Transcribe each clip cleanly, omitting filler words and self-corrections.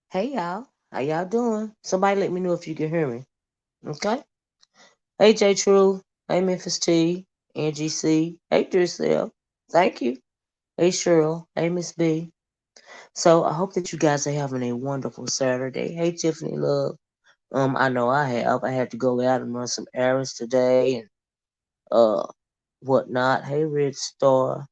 Hey y'all, how y'all doing? Somebody let me know if you can hear me. Okay. Hey J True. Hey Memphis T. Angie C. Hey Drissel. Thank you. Hey Cheryl. Hey Miss B. So I hope that you guys are having a wonderful Saturday. Hey Tiffany Love. I know I have. I had to go out and run some errands today and uh whatnot. Hey Red Star.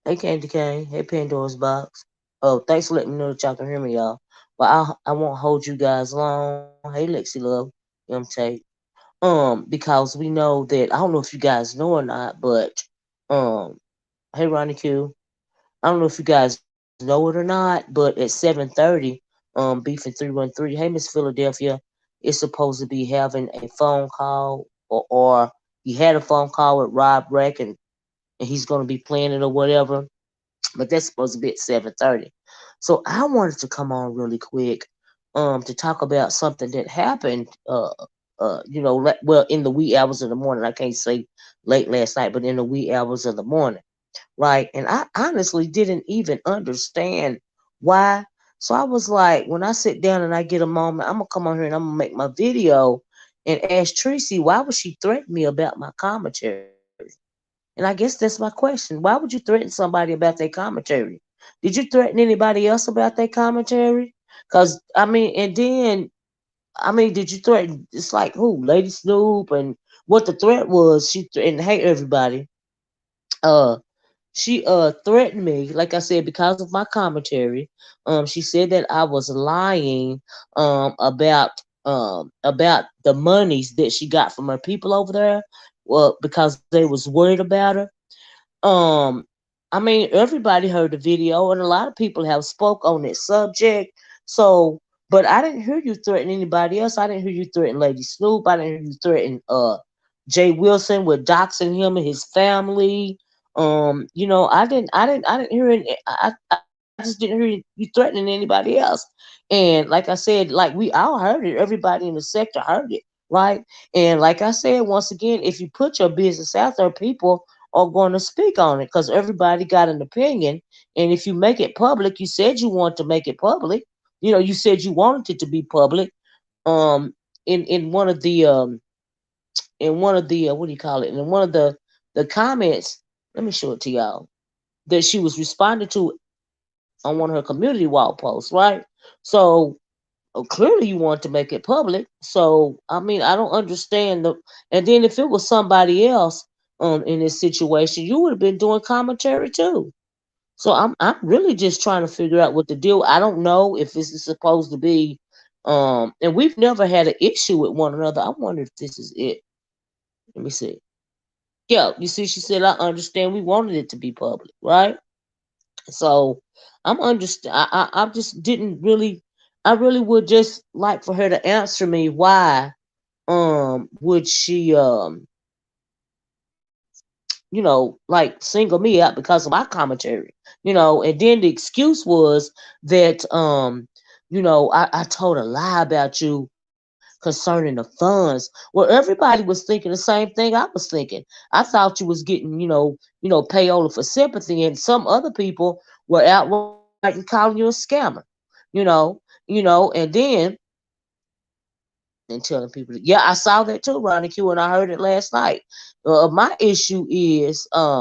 Hey Candy Cane. Hey Pandora's Box. Oh, thanks for letting me know that y'all can hear me, y'all. But I won't hold you guys long. Hey Lexi Love. Take. Because we know that I don't know if you guys know or not, but um, hey Ronnie Q, I don't know if you guys know it or not, but at 7:30, Beef and 313, hey Miss Philadelphia, is supposed to be having a phone call, or he had a phone call with Rob Reck, and he's gonna be playing it or whatever, but that's supposed to be at 7:30. So I wanted to come on really quick, to talk about something that happened, well, in the wee hours of the morning. I can't say late last night, but in the wee hours of the morning, right? And I honestly didn't even understand why. So I was like, when I sit down and I get a moment, I'm gonna come on here and I'm gonna make my video and ask Tracy why would she threaten me about my commentary? And I guess that's my question. Why would you threaten somebody about their commentary? Did you threaten anybody else about their commentary? Cause I mean, and then I mean, did you threaten? It's like who, Lady Snoop, and what the threat was? She threatened, hey everybody. Uh, she threatened me, like I said, because of my commentary. She said that I was lying about the monies that she got from her people over there. Well, because they was worried about her. Um, I mean, everybody heard the video, and a lot of people have spoke on this subject. So, but I didn't hear you threaten anybody else. I didn't hear you threaten Lady Snoop. I didn't hear you threaten Jay Wilson with doxing him and his family. I didn't hear any. I just didn't hear you threatening anybody else. And like I said, like we all heard it. Everybody in the sector heard it, right? And like I said, once again, if you put your business out there, people are going to speak on it because everybody got an opinion. And if you make it public, you said you want to make it public. You said you wanted it to be public. In one of the what do you call it? In one of the comments, let me show it to y'all, that she was responding to on one of her community wall posts, right? So clearly you want to make it public. So I mean, I don't understand the. And then if it was somebody else in this situation, you would have been doing commentary too. So I'm really just trying to figure out what the deal. I don't know if this is supposed to be, and we've never had an issue with one another. I wonder if this is it. Let me see. Yeah, you see, she said I understand. We wanted it to be public, right? So I'm understand. I just didn't really. I really would just like for her to answer me why would she like single me out because of my commentary, and then the excuse was that I told a lie about you concerning the funds. Well, everybody was thinking the same thing I was thinking. I thought you was getting, payola for sympathy, and some other people were outright calling you a scammer, you know, and then and telling people, yeah, I saw that too, Ronnie Q, and I heard it last night. My issue is, I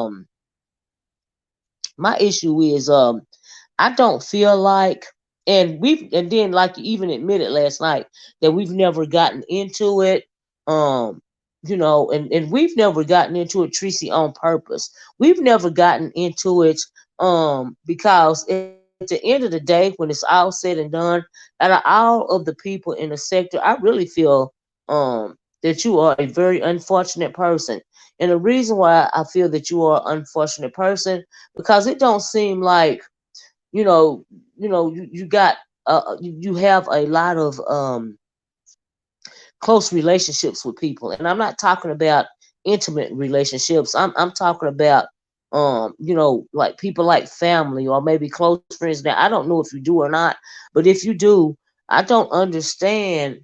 don't feel like, and then like you even admitted last night that we've never gotten into it, um, and we've never gotten into it, Tracy, on purpose. We've never gotten into it, because at the end of the day, when it's all said and done, out of all of the people in the sector, I really feel that you are a very unfortunate person. And the reason why I feel that you are an unfortunate person, because it don't seem like you know you got you have a lot of close relationships with people, and I'm not talking about intimate relationships. I'm talking about like people like family or maybe close friends. Now I don't know if you do or not, but if you do, I don't understand,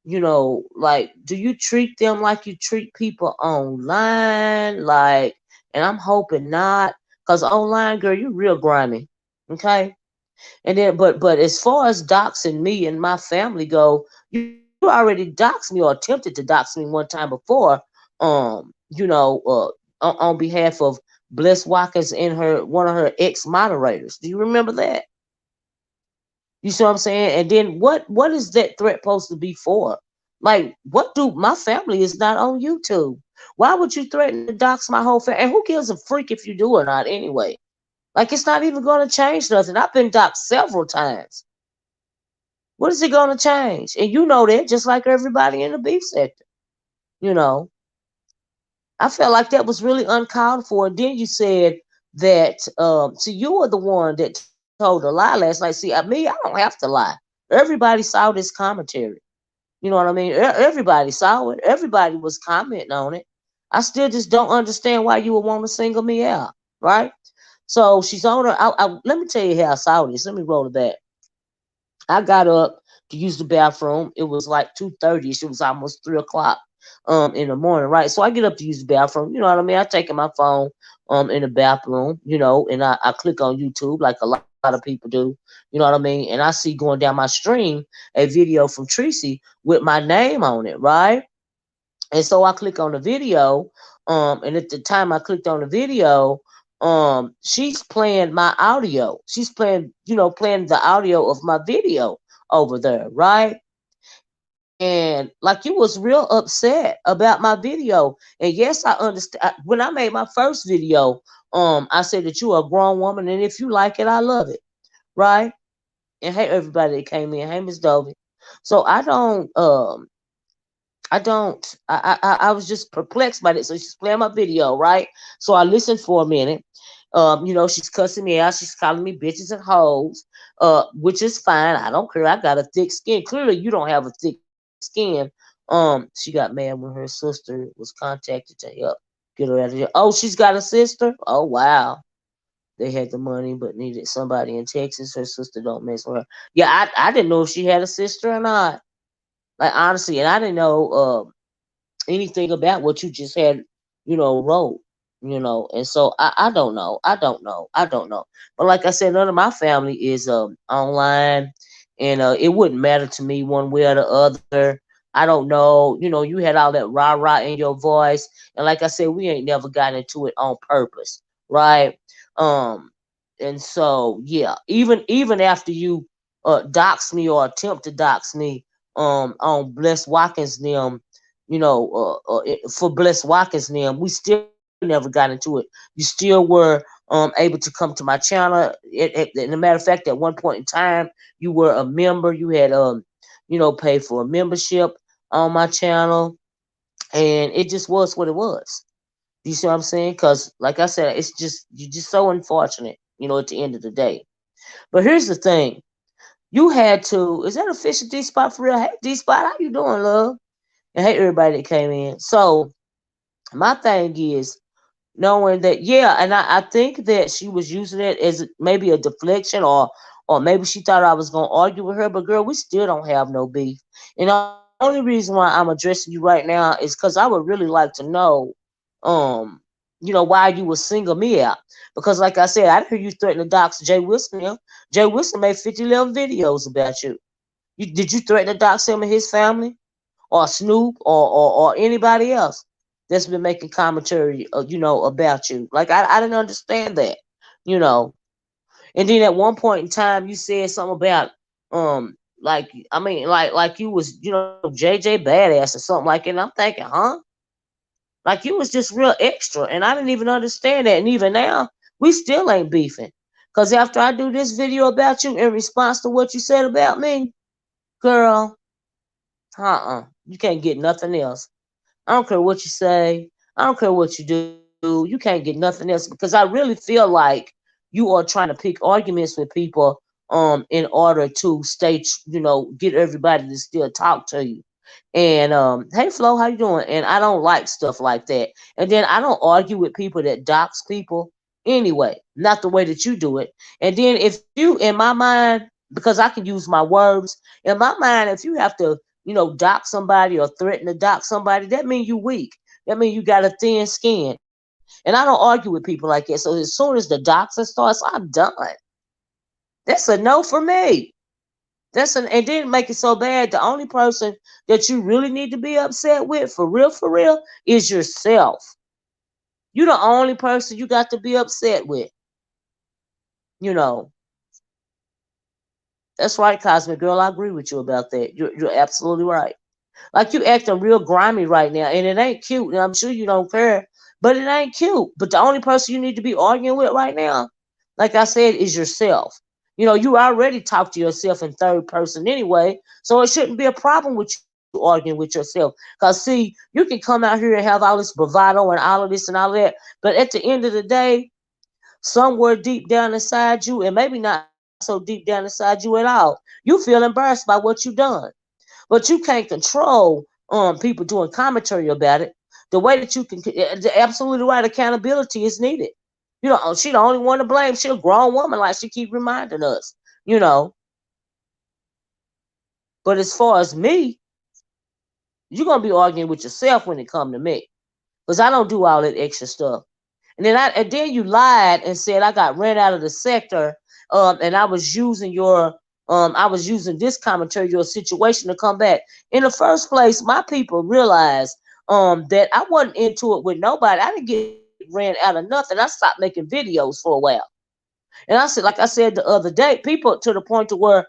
like, do you treat them like you treat people online? Like, and I'm hoping not, because online, girl, you real grimy. Okay? And then, but as far as doxing me and my family go, you already doxed me or attempted to dox me one time before. On behalf of Bliss Watkins and her one of her ex moderators. Do you remember that? You see what I'm saying? And then what is that threat supposed to be for? Like, what do my family is not on YouTube? Why would you threaten to dox my whole family? And who gives a freak if you do or not anyway? Like, it's not even going to change nothing. I've been doxed several times. What is it going to change? And you know that, just like everybody in the beef sector. You know, I felt like that was really uncalled for. And then you said that, so you were the one that told a lie last night. See, me, I don't have to lie. Everybody saw this commentary. You know what I mean? Everybody saw it. Everybody was commenting on it. I still just don't understand why you would want to single me out, right? So she's on her. Let me tell you how I saw this. Let me roll it back. I got up to use the bathroom. It was like 2:30. It was almost 3 o'clock in the morning, right? So I get up to use the bathroom. You know what I mean? I take my phone in the bathroom, and I click on YouTube like a lot of people do. You know what I mean? And I see going down my stream a video from Tracy with my name on it, right? And so I click on the video, and at the time I clicked on the video, she's playing my audio. She's playing the audio of my video over there, right? And like, you was real upset about my video. And yes, I understand. When I made my first video, I said that you are a grown woman, and if you like it, I love it, right? And hey, everybody that came in, hey, Miss Dovey. So I was just perplexed by it. So she's playing my video, right? So I listened for a minute. She's cussing me out. She's calling me bitches and hoes, which is fine. I don't care. I got a thick skin. Clearly, you don't have a thick skin. She got mad when her sister was contacted to help get her out of here. Oh, she's got a sister? Oh, wow. They had the money but needed somebody in Texas. Her sister don't mess with her. Yeah, I didn't know if she had a sister or not. Like, honestly, and I didn't know anything about what you just had, wrote, and so I don't know. I don't know. But like I said, none of my family is online, and it wouldn't matter to me one way or the other. I don't know. You had all that rah rah in your voice, and like I said, we ain't never gotten into it on purpose, right? Um, and so yeah, even after you dox me or attempt to dox me on Bless Watkins them, for Bless Watkins them, we still never got into it. You still were able to come to my channel. And a matter of fact, at one point in time, you were a member. You had paid for a membership on my channel, and it just was what it was. You see what I'm saying? Because like I said, it's just you're just so unfortunate. At the end of the day. But here's the thing: you had to. Is that a fish at D Spot for real? Hey, D Spot, how you doing, love? And hey, everybody that came in. So my thing is knowing that, yeah, and I think that she was using it as maybe a deflection, or maybe she thought I was gonna argue with her. But girl, we still don't have no beef. And the only reason why I'm addressing you right now is because I would really like to know, um, why you would single me out. Because like I said, I hear you threaten to dox Jay Wilson. Jay Wilson made 50 videos about you. Did you threaten to dox him and his family? Or Snoop or anybody else that's been making commentary, about you. Like, I didn't understand that, you know. And then at one point in time, you said something about like, I mean, like you was, JJ Badass or something like it. And I'm thinking, huh? Like, you was just real extra, and I didn't even understand that. And even now, we still ain't beefing. Cause after I do this video about you in response to what you said about me, girl, you can't get nothing else. I don't care what you say. I don't care what you do. You can't get nothing else, because I really feel like you are trying to pick arguments with people in order to get everybody to still talk to you. And hey Flo, how you doing? And I don't like stuff like that. And then I don't argue with people that dox people anyway, not the way that you do it. And then if you, in my mind, because I can use my words, in my mind, if you have to, dox somebody or threaten to dox somebody, that means you weak. That means you got a thin skin. And I don't argue with people like that. So as soon as the doxing starts, I'm done. That's a no for me. And then make it so bad. The only person that you really need to be upset with, for real, is yourself. You're the only person you got to be upset with. You know, that's right, Cosmic Girl. I agree with you about that. You're absolutely right. Like you acting real grimy right now, and it ain't cute. And I'm sure you don't care, but it ain't cute. But the only person you need to be arguing with right now, like I said, is yourself. You already talk to yourself in third person anyway, so it shouldn't be a problem with you arguing with yourself. Cause see, you can come out here and have all this bravado and all of this and all of that, but at the end of the day, somewhere deep down inside you, and maybe not so deep down inside you at all, you feel embarrassed by what you done. But you can't control people doing commentary about it. The way that you can, absolutely right, accountability is needed. She the only one to blame. She a grown woman, like she keep reminding us. You know, but as far as me, you're gonna be arguing with yourself when it come to me, because I don't do all that extra stuff. And then you lied and said I got ran out of the sector, and I was using this commentary, your situation to come back. In the first place, my people realized that I wasn't into it with nobody. I didn't get ran out of nothing. I stopped making videos for a while. And I said, like I said the other day, people to the point to where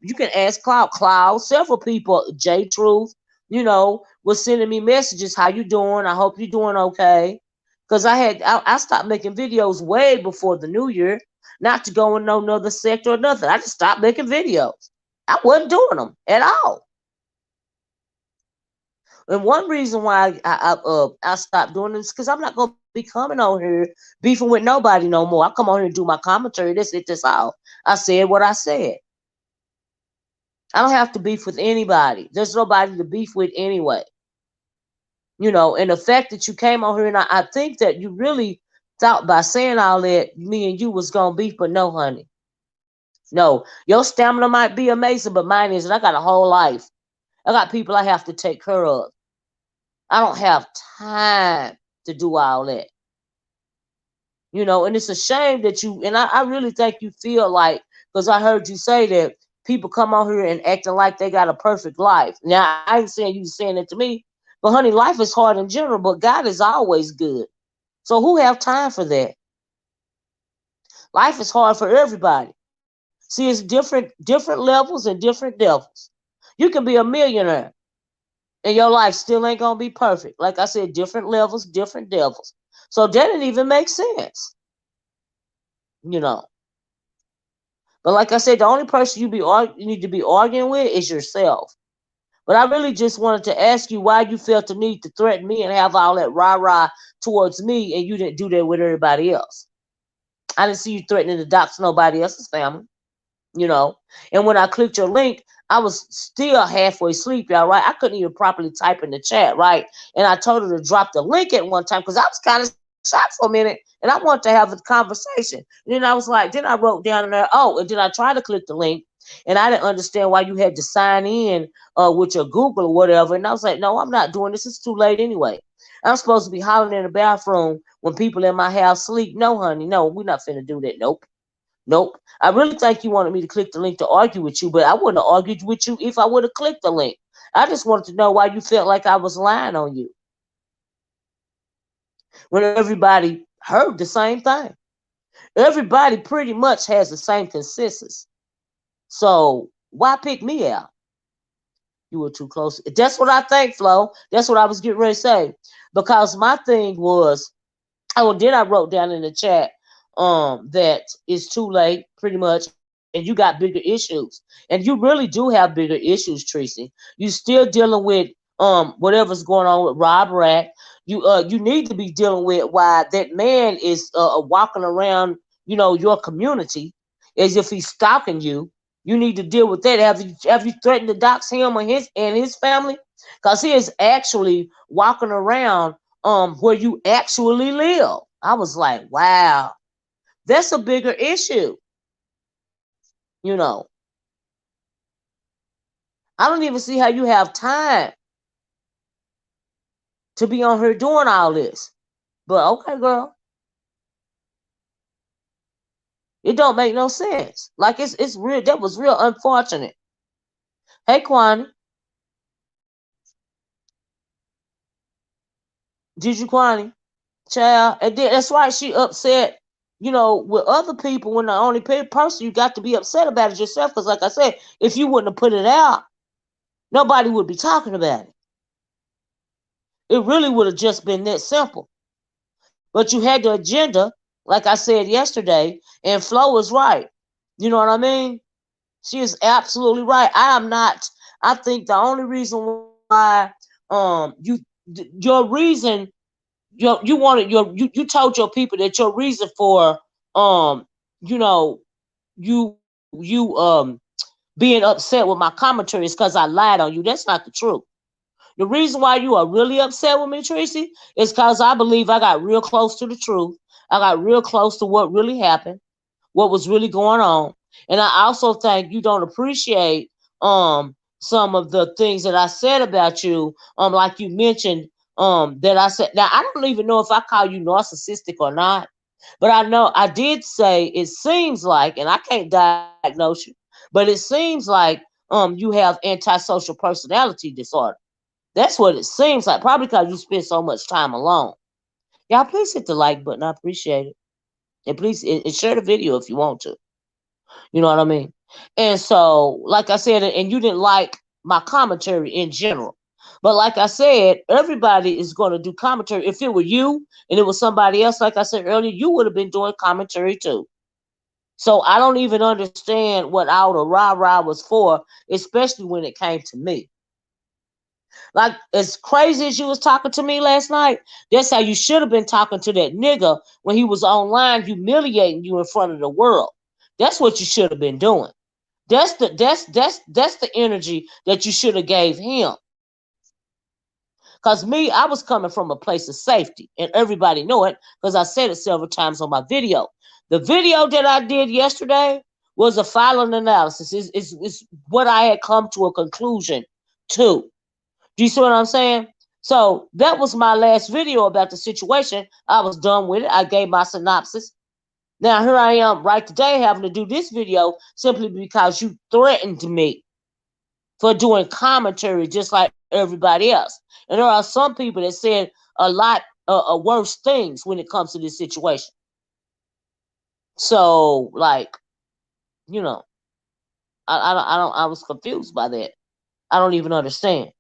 you can ask Cloud, several people, J Truth, was sending me messages, how you doing? I hope you're doing okay. Because I stopped making videos way before the new year, not to go in no another sector or nothing. I just stopped making videos. I wasn't doing them at all. And one reason why I stopped doing this because I'm not gonna be coming on here beefing with nobody no more. I come on here and do my commentary. This all. I said what I said. I don't have to beef with anybody. There's nobody to beef with anyway. And the fact that you came on here, and I think that you really thought by saying all that, me and you was gonna beef, but no, honey. No, your stamina might be amazing, but mine isn't. I got a whole life. I got people I have to take care of. I don't have time to do all that. And it's a shame that and I really think you feel like, because I heard you say that people come out here and acting like they got a perfect life. Now, I ain't saying you saying it to me, but honey, life is hard in general, but God is always good. So who have time for that? Life is hard for everybody. See, it's different levels and different devils. You can be a millionaire and your life still ain't gonna be perfect. Like I said, different levels, different devils. So that didn't even make sense, you know. But like I said, the only person you need to be arguing with is yourself. But I really just wanted to ask you why you felt the need to threaten me and have all that rah rah towards me, and you didn't do that with everybody else. I didn't see you threatening to dox nobody else's family. you know. And when I clicked your link, I was still halfway asleep, y'all, right? I couldn't even properly type in the chat, right? And I told her to drop the link at one time because I was kind of shocked for a minute and I wanted to have a conversation. And then I was like, then I wrote down in there, oh, and then I tried to click the link and I didn't understand why you had to sign in with your Google or whatever. And I was like, no, I'm not doing this. It's too late anyway. I'm supposed to be hollering in the bathroom when people in my house sleep. No, honey, no, we're not finna do that. Nope. Nope. I really think you wanted me to click the link to argue with you, but I wouldn't have argued with you if I would have clicked the link. I just wanted to know why you felt like I was lying on you when everybody heard the same thing. Everybody pretty much has the same consensus. So why pick me out? You were too close. That's what I think, Flo. That's what I was getting ready to say. Because my thing was, oh, then I wrote down in the chat that it's too late, pretty much, and you got bigger issues. And you really do have bigger issues, Tracy. You still dealing with whatever's going on with Rob Rack. You need to be dealing with why that man is walking around, your community as if he's stalking you. You need to deal with that. Have you threatened to dox him and his family? Because he is actually walking around where you actually live. I was like, wow, that's a bigger issue. You know, I don't even see how you have time to be on here doing all this. But okay, girl. It don't make no sense. Like it's real. That was real unfortunate. Hey, Kwani, did you, Kwani? Child, and then that's why she upset. With other people, when the only person you got to be upset about is yourself. Because, like I said, if you wouldn't have put it out, nobody would be talking about it. It really would have just been that simple. But you had the agenda, like I said yesterday, and Flo is right. You know what I mean? She is absolutely right. I am not. I think the only reason why your reason you wanted you told your people that your reason for you know you being upset with my commentary is because I lied on you. That's not the truth. The reason why you are really upset with me, Tracy, is because I believe I got real close to the truth. I got real close to what really happened, what was really going on. And I also think you don't appreciate some of the things that I said about you. Like you mentioned, that I said, now I don't even know if I call you narcissistic or not, but I know I did say it seems like, and I can't diagnose you, but it seems like you have antisocial personality disorder. That's what it seems like. Probably because you spend so much time alone. Y'all, please hit the like button. I appreciate it. And please and share the video if you want to. You know what I mean? And so, like I said, and you didn't like my commentary in general. But like I said, everybody is going to do commentary. If it were you and it was somebody else, like I said earlier, you would have been doing commentary too. So I don't even understand what all the rah-rah was for, especially when it came to me. Like, as crazy as you was talking to me last night, that's how you should have been talking to that nigga when he was online humiliating you in front of the world. That's what you should have been doing. That's the energy that you should have gave him. Cause me, I was coming from a place of safety, and everybody know it because I said it several times on my video. The video that I did yesterday was a filing analysis. It's what I had come to a conclusion to. Do you see what I'm saying? So that was my last video about the situation. I was done with it. I gave my synopsis. Now here I am right today having to do this video simply because you threatened me for doing commentary just like everybody else. And there are some people that said a lot worse things when it comes to this situation. So, like, you know, I was confused by that. I don't even understand.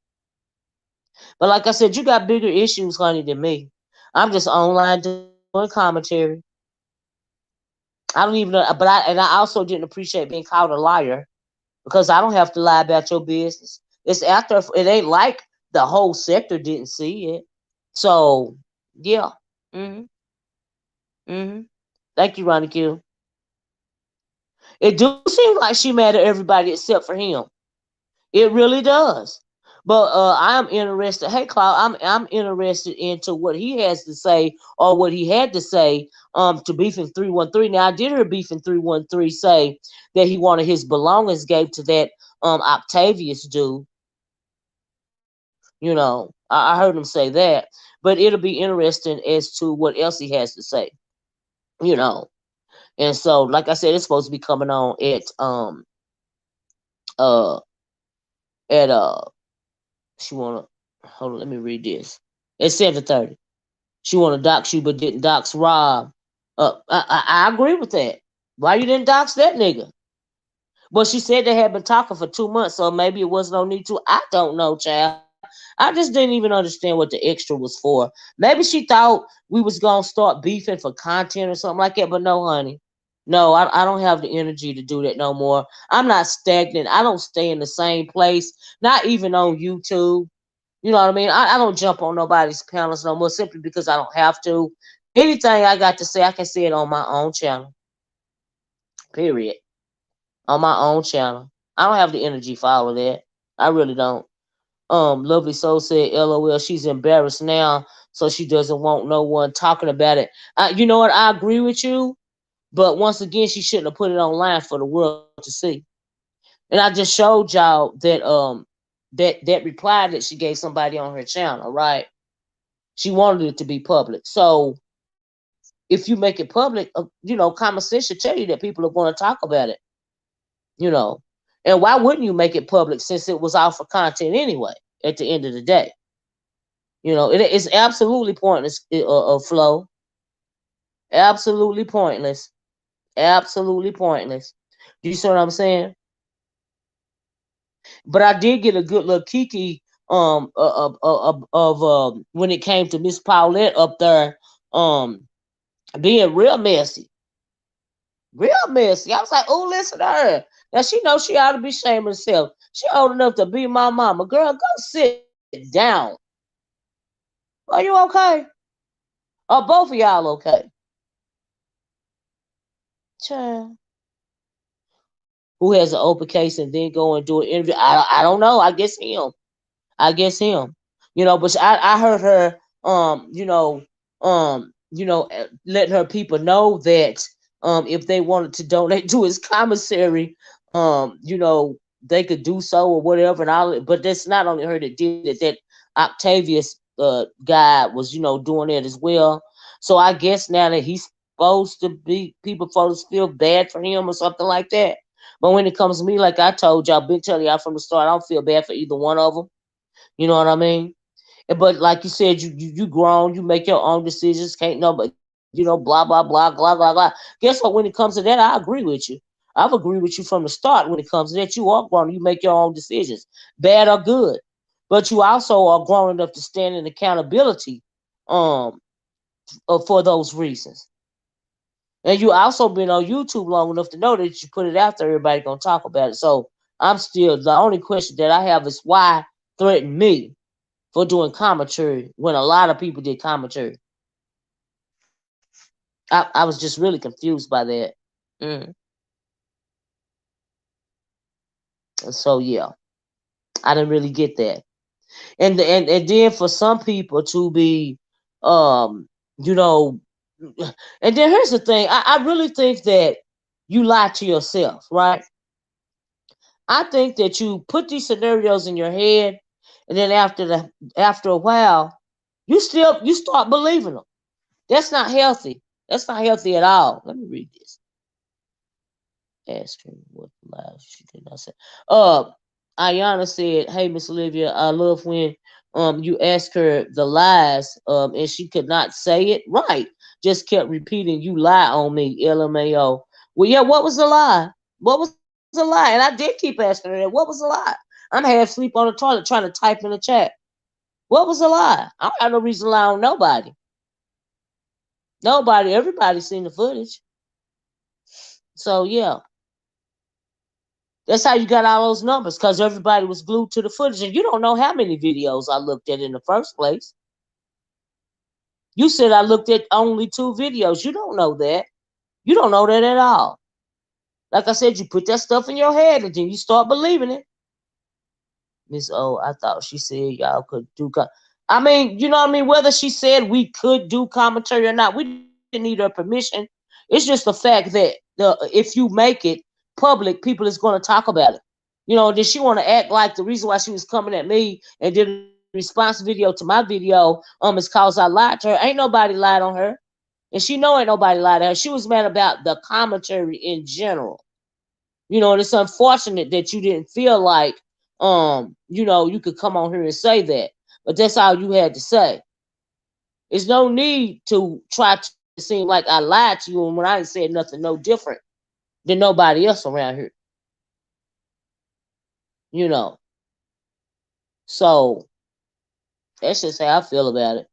But like I said, you got bigger issues, honey, than me. I'm just online doing commentary. I don't even know, but I also didn't appreciate being called a liar because I don't have to lie about your business. It's after it ain't like the whole sector didn't see it. So yeah, mhm, mhm. Thank you, Ronnie Q. It do seem like she mad at everybody except for him. It really does. But I'm interested. Hey, Cloud, I'm interested into what he has to say or what he had to say to Beefing 313. Now I did hear Beefing 313 say that he wanted his belongings gave to that Octavius dude. I heard him say that. But it'll be interesting as to what else he has to say. You know. And so, like I said, it's supposed to be coming on uh at she wanna hold on, let me read this. It's 7:30. She wanna dox you but didn't dox Rob. I agree with that. Why you didn't dox that nigga? But she said they had been talking for 2 months, so maybe it was no need to. I don't know, child. I just didn't even understand what the extra was for. Maybe she thought we was gonna start beefing for content or something like that, but no, honey. No, I don't have the energy to do that no more. I'm not stagnant. I don't stay in the same place, not even on YouTube. You know what I mean? I don't jump on nobody's panels no more simply because I don't have to. Anything I got to say, I can say it on my own channel. Period. On my own channel. I don't have the energy for all of that. I really don't. Lovely Soul said, LOL, she's embarrassed now, so she doesn't want no one talking about it. You know what? I agree with you, but once again, she shouldn't have put it online for the world to see. And I just showed y'all that reply that she gave somebody on her channel, right? She wanted it to be public. So if you make it public, common sense should tell you that people are going to talk about it. You know, and why wouldn't you make it public since it was all for content anyway? At the end of the day, it's absolutely pointless. Flow, absolutely pointless, absolutely pointless. Do you see what I'm saying? But I did get a good little kiki of when it came to Miss Paulette up there being real messy. Real messy. I was like, oh, listen to her. Now she knows she ought to be ashamed of herself. She old enough to be my mama. Girl, go sit down. Are you okay? Are both of y'all okay? Child. Who has an open case and then go and do an interview? I don't know. I guess him. I guess him. But I heard her letting her people know that if they wanted to donate to his commissary, they could do so or whatever and all. But that's not only her that did it, that Octavius guy was, doing it as well. So I guess now that he's supposed to be, people supposed to feel bad for him or something like that. But when it comes to me, like I told y'all, been telling y'all from the start, I don't feel bad for either one of them. You know what I mean? But like you said, you grown, you make your own decisions. Can't nobody, blah blah blah blah blah blah. Guess what? When it comes to that, I agree with you. I've agreed with you from the start. When it comes to that, you are grown. You make your own decisions, bad or good. But you also are grown enough to stand in accountability, um, for those reasons. And you also been on YouTube long enough to know that you put it out there, everybody gonna talk about it. So I'm still, the only question that I have is why threaten me for doing commentary when a lot of people did commentary. I was just really confused by that. Mm. So yeah, I didn't really get that. And then for some people to be, um, you know, and then here's the thing. I really think that you lie to yourself, right? I think that you put these scenarios in your head, and then after a while, you start believing them. That's not healthy. That's not healthy at all. Let me read this. Ask her what lies she did not say. Ayana said, "Hey, Miss Olivia, I love when you ask her the lies and she could not say it right. Just kept repeating, you lie on me, LMAO. Well, yeah, what was the lie? What was the lie? And I did keep asking her that. What was the lie? I'm half asleep on the toilet trying to type in the chat. What was the lie? I don't have no reason to lie on nobody. Nobody, everybody's seen the footage. So yeah. That's how you got all those numbers, because everybody was glued to the footage. And you don't know how many videos I looked at in the first place. You said I looked at only 2 videos. You don't know that. You don't know that at all. Like I said, you put that stuff in your head and then you start believing it. Miss O, I thought she said y'all could do. I mean, you know what I mean? Whether she said we could do commentary or not, we didn't need her permission. It's just the fact that if you make it public, people is going to talk about it. Did she want to act like the reason why she was coming at me and did a response video to my video is cause I lied to her? Ain't nobody lied on her. And she know ain't nobody lied to her. She was mad about the commentary in general. And it's unfortunate that you didn't feel like you could come on here and say that. But that's all you had to say. There's no need to try to seem like I lied to you when I ain't said nothing no different than nobody else around here. You know. So that's just how I feel about it.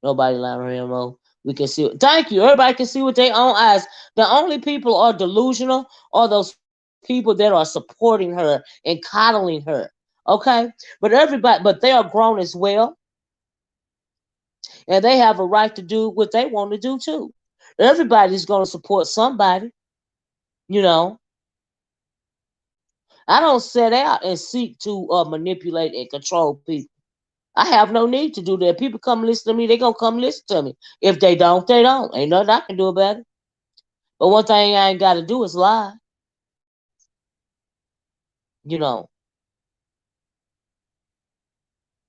Nobody lying on MO. We can see it. Thank you. Everybody can see with their own eyes. The only people are delusional are those people that are supporting her and coddling her. Okay? But they are grown as well. And they have a right to do what they want to do too. Everybody's going to support somebody. You know. I don't set out and seek to manipulate and control people. I have no need to do that. People come listen to me, they gonna come listen to me. If they don't, they don't. Ain't nothing I can do about it. But one thing I ain't gotta do is lie. You know.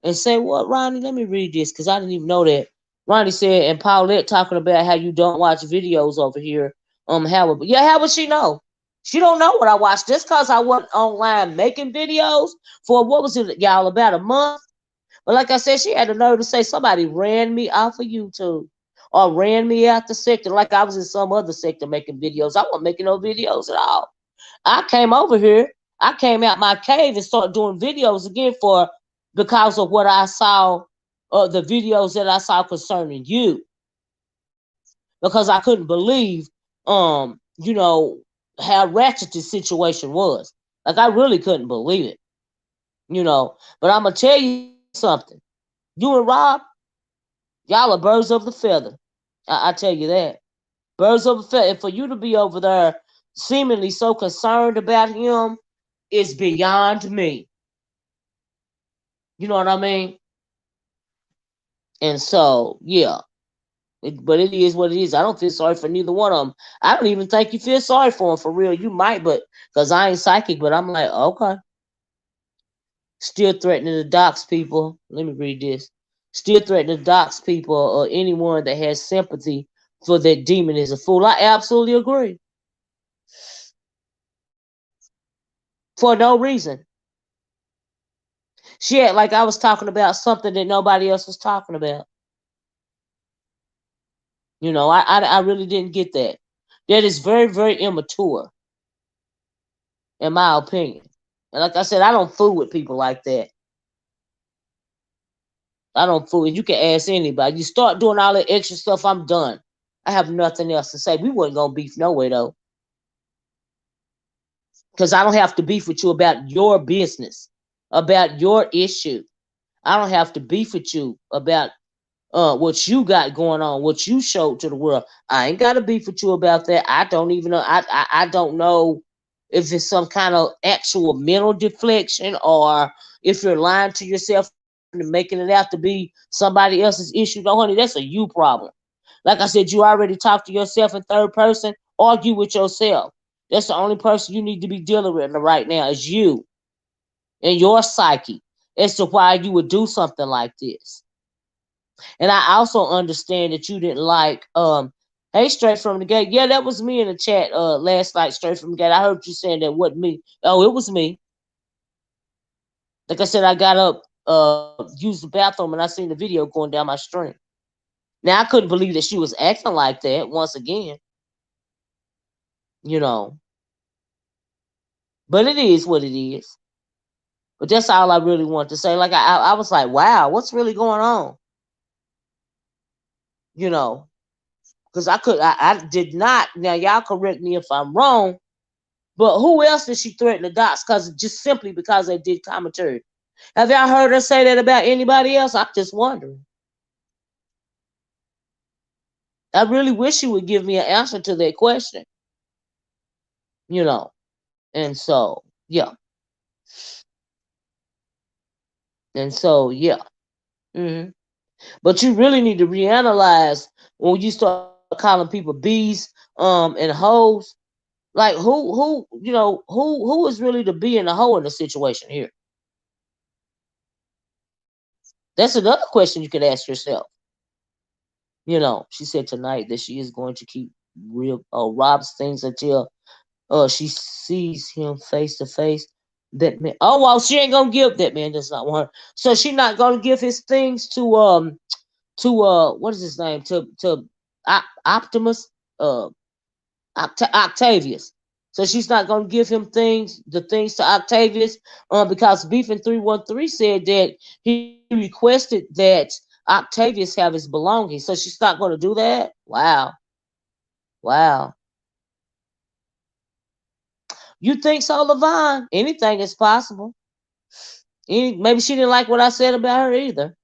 And say what, Ronnie? Let me read this because I didn't even know that Ronnie said, and Paulette talking about how you don't watch videos over here. How? Yeah, how would she know? She don't know what I watched. Just cause I wasn't online making videos for what was it, y'all, about a month. But like I said, she had the nerve to say somebody ran me off of YouTube or ran me out the sector like I was in some other sector making videos. I wasn't making no videos at all. I came over here. I came out my cave and started doing videos again for because of what I saw, the videos that I saw concerning you. Because I couldn't believe, you know, how ratchet the situation was. Like I really couldn't believe it, you know. But I'm gonna tell you something. You and Rob, y'all are birds of the feather. I tell you that. Birds of a feather. And for you to be over there seemingly so concerned about him is beyond me. You know what I mean? And so, yeah. But it is what it is. I don't feel sorry for neither one of them. I don't even think you feel sorry for them for real. You might, but because I ain't psychic, but I'm like, okay. Still threatening to dox people. Let me read this. Still threatening to dox people or anyone that has sympathy for that demon is a fool. I absolutely agree. For no reason. She had like I was talking about something that nobody else was talking about. You know, I really didn't get that. That is very, very immature, in my opinion. And like I said, I don't fool with people like that. I don't fool. And you can ask anybody. You start doing all that extra stuff, I'm done. I have nothing else to say. We wasn't gonna beef no way though. Because I don't have to beef with you about your business, about your issue. I don't have to beef with you about what you got going on, what you showed to the world. I ain't got to beef with you about that. I don't even know. I don't know if it's some kind of actual mental deflection or if you're lying to yourself and making it out to be somebody else's issue. No, honey, that's a you problem. Like I said, you already talk to yourself in third person. Argue with yourself. That's the only person you need to be dealing with right now is you and your psyche as to why you would do something like this. And I also understand that you didn't like hey, straight from the gate. Yeah, that was me in the chat last night, straight from the gate. I heard you saying that wasn't me. Oh, it was me. Like I said, I got up, used the bathroom, and I seen the video going down my stream. Now I couldn't believe that she was acting like that once again. You know. But it is what it is. But that's all I really want to say. Like I was like, wow, what's really going on? You know. Because I did not. Now y'all correct me if I'm wrong. But who else did she threaten the dots? Because just simply because they did commentary. Have y'all heard her say that about anybody else? I'm just wondering. I really wish you would give me an answer to that question. You know. And so, yeah. And so, yeah. Mm-hmm. But you really need to reanalyze when you start calling people bees, and hoes. Like who is really the bee and the hoe in the situation here? That's another question you could ask yourself. You know, she said tonight that she is going to keep real Rob's things until she sees him face to face. That man. Oh well, she ain't gonna give that man. Does not want her. So she not gonna give his things to what is his name to Optimus Octavius. So she's not gonna give him the things to Octavius, because Beef in 313 said that he requested that Octavius have his belongings. So she's not gonna do that. Wow, wow. You think so, Levon? Anything is possible. Maybe she didn't like what I said about her either.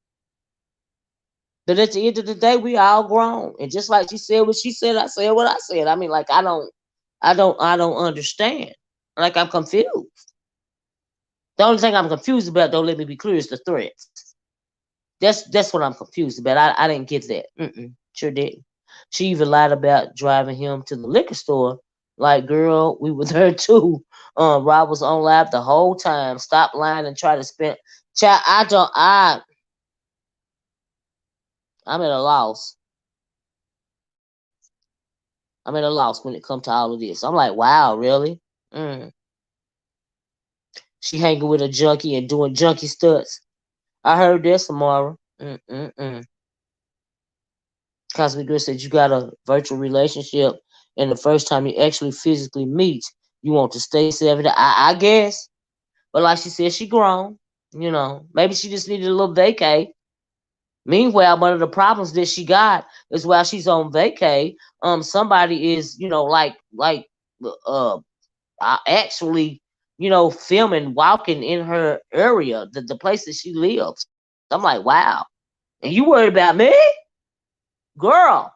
But at the end of the day, we all grown. And just like she said what she said, I said what I said. I mean, like I don't understand. Like I'm confused. The only thing I'm confused about, don't let me be clear, is the threats. That's what I'm confused about. I didn't get that. Sure didn't. She even lied about driving him to the liquor store. Like, girl, we were there too. Rob was on live the whole time. Stop lying and try to spend. Child, I don't. I'm at a loss. I'm at a loss when it comes to all of this. I'm like, wow, really? Mm. She hanging with a junkie and doing junkie stunts. I heard that, Samara. Mm-mm-mm. Cosmic Girl said you got a virtual relationship, and the first time you actually physically meet, you want to stay 7 days. I guess. But like she said, she grown. Maybe she just needed a little vacay. Meanwhile, one of the problems that she got is while she's on vacay, somebody is, uh, actually, filming, walking in her area, the place that she lives. I'm like, wow. And you worried about me, girl?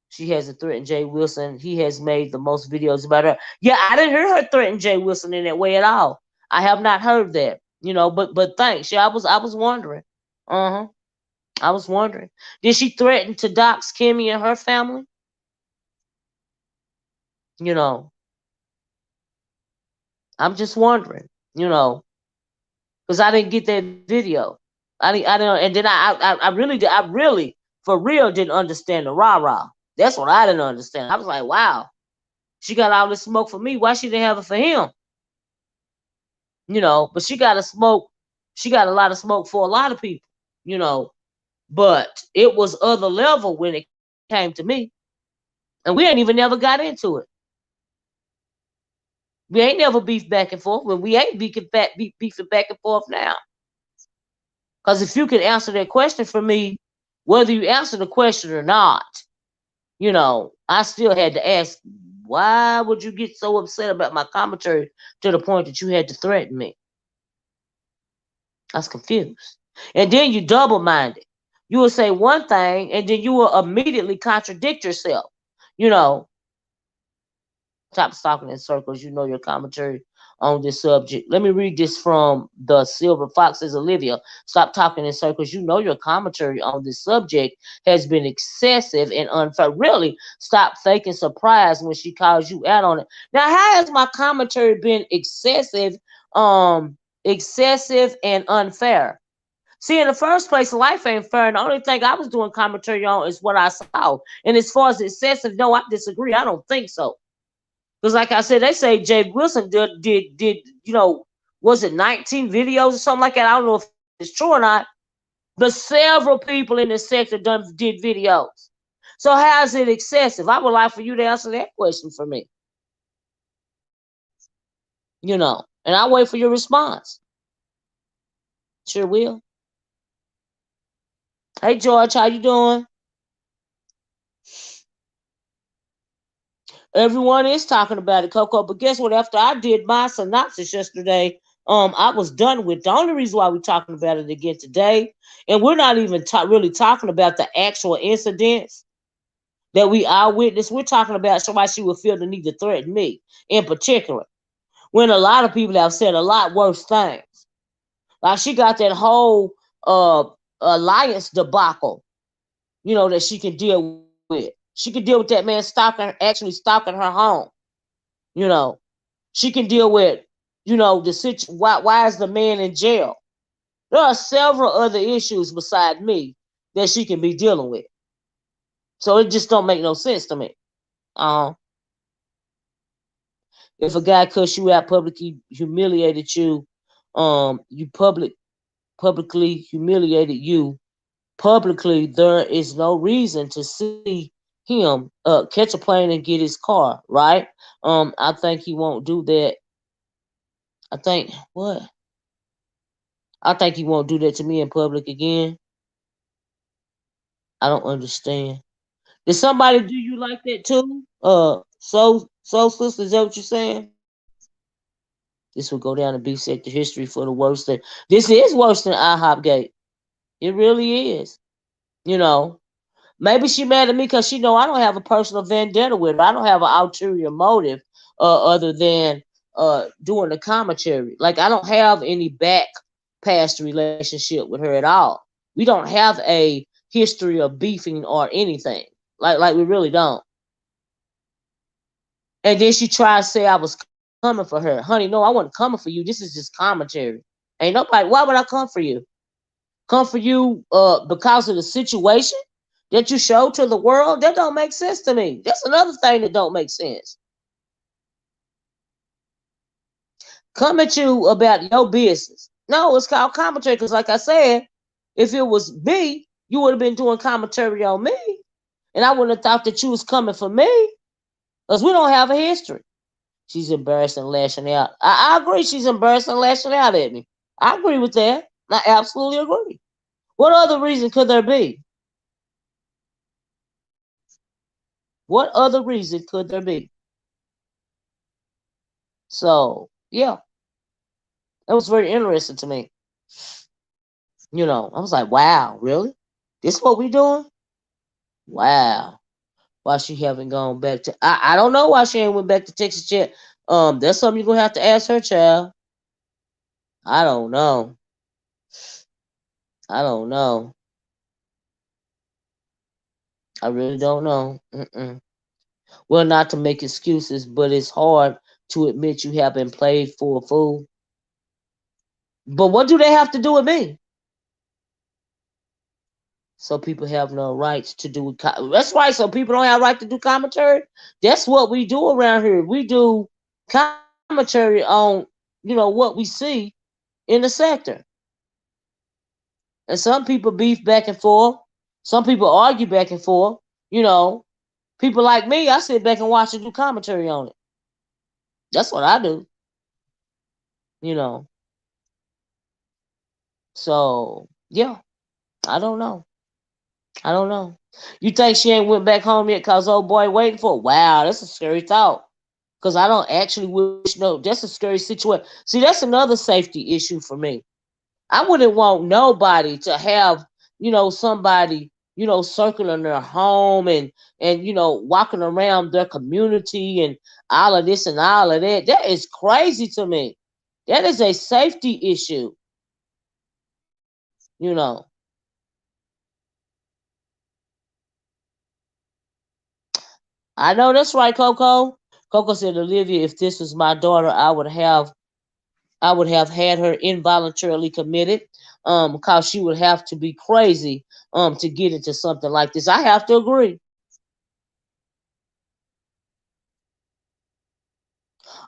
She hasn't threatened Jay Wilson. He has made the most videos about her. Yeah, I didn't hear her threaten Jay Wilson in that way at all. I have not heard that. But thanks. Yeah, I was wondering. Uh huh. I was wondering. Did she threaten to dox Kimmy and her family? You know, I'm just wondering. Because I didn't get that video. I didn't, and then I really did. I really, for real, didn't understand the rah rah. That's what I didn't understand. I was like, wow, she got all this smoke for me. Why she didn't have it for him? But she got a smoke. She got a lot of smoke for a lot of people. You know, but it was other level when it came to me, and we ain't even never got into it. We ain't never beefed back and forth, but we ain't beefing back and forth now. Because if you can answer that question for me, whether you answer the question or not, I still had to ask, why would you get so upset about my commentary to the point that you had to threaten me? I was confused. And then you double minded. You will say one thing and then you will immediately contradict yourself. You know, Stop talking in circles. You know your commentary on this subject. Let me read this from the Silver Fox. Says Olivia, stop talking in circles. You know your commentary on this subject has been excessive and unfair. Really, stop faking surprise when she calls you out on it. Now, how has my commentary been excessive and unfair? See, in the first place, life ain't fair, and the only thing I was doing commentary on is what I saw. And as far as excessive, no, I disagree. I don't think so. Because, like I said, they say Jay Wilson did was it 19 videos or something like that? I don't know if it's true or not. But several people in this sector did videos. So how is it excessive? I would like for you to answer that question for me. And I'll wait for your response. Sure will. Hey George, how you doing? Everyone is talking about it, Coco. But guess what? After I did my synopsis yesterday, I was done with. The only reason why we're talking about it again today, and we're not even really talking about the actual incidents that we eyewitnessed. We're talking about why she would feel the need to threaten me in particular, when a lot of people have said a lot worse things. Like she got that whole alliance debacle, that she can deal with. She can deal with that man actually stalking her home. You know, she can deal with, the situation. Why is the man in jail? There are several other issues beside me that she can be dealing with. So it just don't make no sense to me. If a guy cussed you out, publicly humiliated you, you publicly humiliated you publicly, there is no reason to see him catch a plane and get his car, right? I think he won't do that. I think what? I think he won't do that to me in public again. I don't understand. Did somebody do you like that too? So sister, is that what you're saying? This will go down in B sector history for the worst thing. This is worse than IHOP Gate. It really is. You know, maybe she mad at me because she know I don't have a personal vendetta with her. I don't have an ulterior motive other than doing the commentary. Like I don't have any back past relationship with her at all. We don't have a history of beefing or anything. Like we really don't. And then she tried to say I was coming for her. Honey, no, I wasn't coming for you. This is just commentary. Ain't nobody. Why would I come for you? come for you because of the situation that you show to the world, that don't make sense to me. That's another thing that don't make sense. Come at you about your business. No, it's called commentary because, like I said, if it was me, you would have been doing commentary on me, and I wouldn't have thought that you was coming for me because we don't have a history. She's embarrassed and lashing out. I agree. She's embarrassed and lashing out at me. I agree with that. I absolutely agree. What other reason could there be? What other reason could there be? So, yeah, that was very interesting to me. I was like, wow, really? This what we doing? Wow. Why she haven't gone back to I don't know why she ain't went back to Texas yet. That's something you're gonna have to ask her, child. I don't know. I don't know. I really don't know. Well, not to make excuses, but it's hard to admit you have been played for a fool. But what do they have to do with me? So people have no rights to do. That's right. So people don't have right to do commentary. That's what we do around here. We do commentary on what we see in the sector. And some people beef back and forth. Some people argue back and forth. You know, people like me, I sit back and watch and do commentary on it. That's what I do. You know. So yeah, I don't know. I don't know. You think she ain't went back home yet cause old boy waiting for her? Wow, that's a scary thought. Cause I don't actually wish no, that's a scary situation. See, that's another safety issue for me. I wouldn't want nobody to have, somebody, circling their home and walking around their community and all of this and all of that. That is crazy to me. That is a safety issue, you know. I know that's right, Coco. Coco said, Olivia, if this was my daughter, I would have had her involuntarily committed, because she would have to be crazy to get into something like this. I have to agree.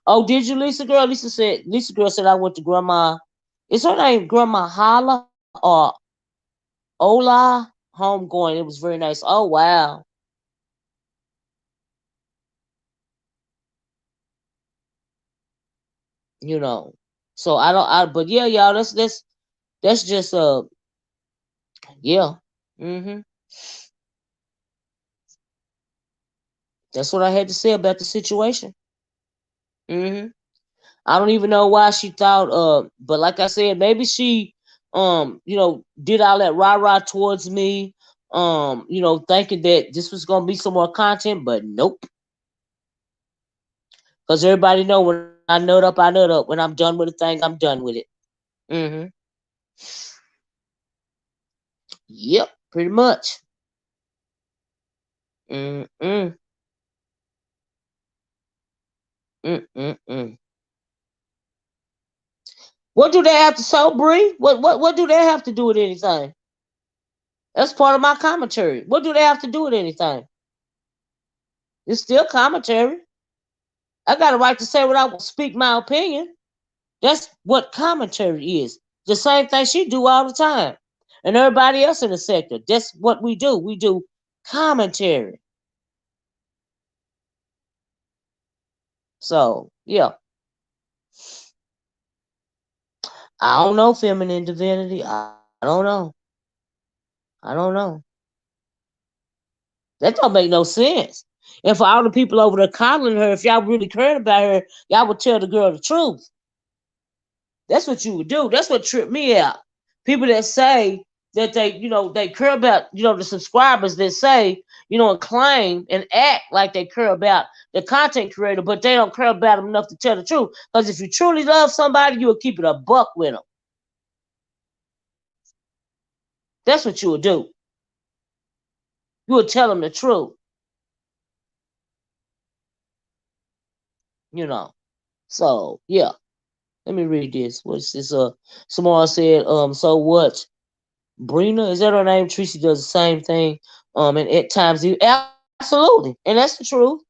Oh, did you, Lisa girl? Lisa girl said I went to grandma. Is her name Grandma Holla or Ola homegoing? It was very nice. Oh wow. You know. So I don't but yeah, y'all, that's just yeah. Mhm. That's what I had to say about the situation. Mhm. I don't even know why she thought but like I said, maybe she did all that rah rah towards me, thinking that this was gonna be some more content, but nope. Because everybody know when I nut up, I nut up. When I'm done with a thing, I'm done with it. Mm-hmm. Yep, pretty much. Mm-mm. Mm-mm-mm. What do they have to so Bree? What do they have to do with anything? That's part of my commentary. What do they have to do with anything? It's still commentary. I got a right to say what I will, speak my opinion. That's what commentary is. The same thing she do all the time. And everybody else in the sector. That's what we do. We do commentary. So yeah. I don't know feminine divinity. I don't know. I don't know. That don't make no sense. And for all the people over there coddling her, if y'all really cared about her, y'all would tell the girl the truth. That's what you would do. That's what tripped me out. People that say that they care about, the subscribers that say, and claim and act like they care about the content creator, but they don't care about them enough to tell the truth. Because if you truly love somebody, you will keep it a buck with them. That's what you would do. You would tell them the truth, you know. So yeah, let me read this. What's this? Someone said, so what? Brina, is that her name? Tracy does the same thing. And at times, absolutely, and that's the truth.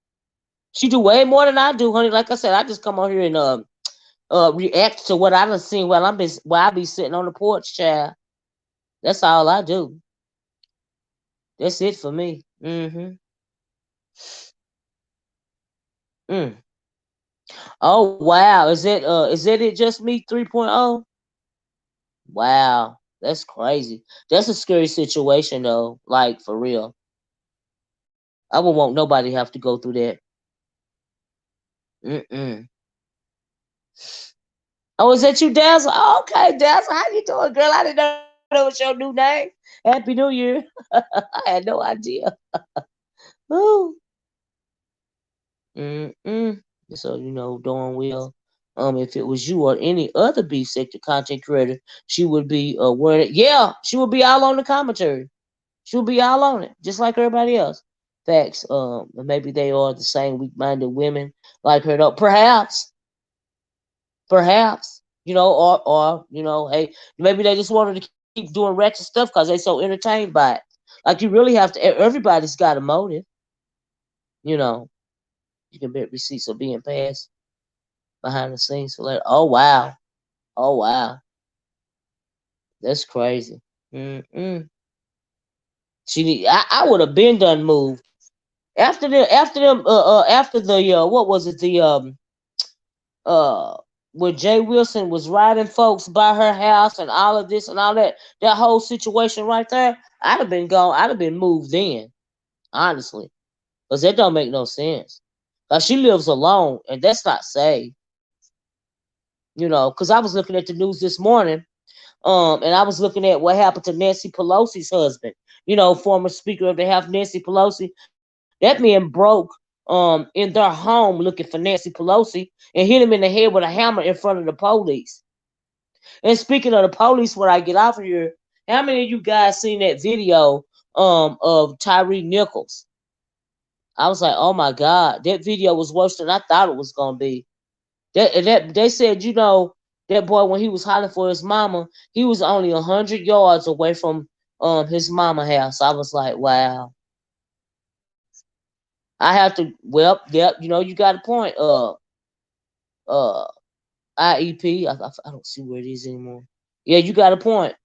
She do way more than I do, honey. Like I said, I just come on here and react to what I done seen while I be sitting on the porch, child. That's all I do. That's it for me. Mm. Oh wow, is that it? Just me 3.0? Wow, that's crazy. That's a scary situation though. Like for real, I would want nobody to have to go through that. Mm-mm. Oh, is that you, Dazzle? Oh, okay, Dazzle, how you doing, girl? I didn't know that was your new name. Happy New Year. I had no idea. Ooh. Mm-mm. So doing well. If it was you or any other B sector content creator, she would be wearing it. Yeah, she would be all on the commentary. She would be all on it, just like everybody else. Facts. Maybe they are the same weak-minded women like her. Though, perhaps, or hey, maybe they just wanted to keep doing ratchet stuff because they so entertained by it. Like you really have to. Everybody's got a motive. You know, you can bet receipts are being passed behind the scenes for later. Oh wow, oh wow, that's crazy. Mm-mm. I would have been done moved after the what was it uh when Jay Wilson was riding folks by her house and all of this and all that whole situation right there. I'd have been gone. I'd have been moved in, honestly, because that don't make no sense. Cause she lives alone, and that's not safe. Because I was looking at the news this morning. And I was looking at what happened to Nancy Pelosi's husband. Former Speaker of the House Nancy Pelosi. That man broke in their home looking for Nancy Pelosi and hit him in the head with a hammer in front of the police. And speaking of the police, when I get off of here, how many of you guys seen that video of Tyree Nichols? I was like, oh my God, that video was worse than I thought it was gonna be. That they said, that boy when he was hollering for his mama, he was only 100 yards away from his mama house. I was like, wow. I have to. Well, yep. You got a point. Uh, IEP. I don't see where it is anymore. Yeah, you got a point.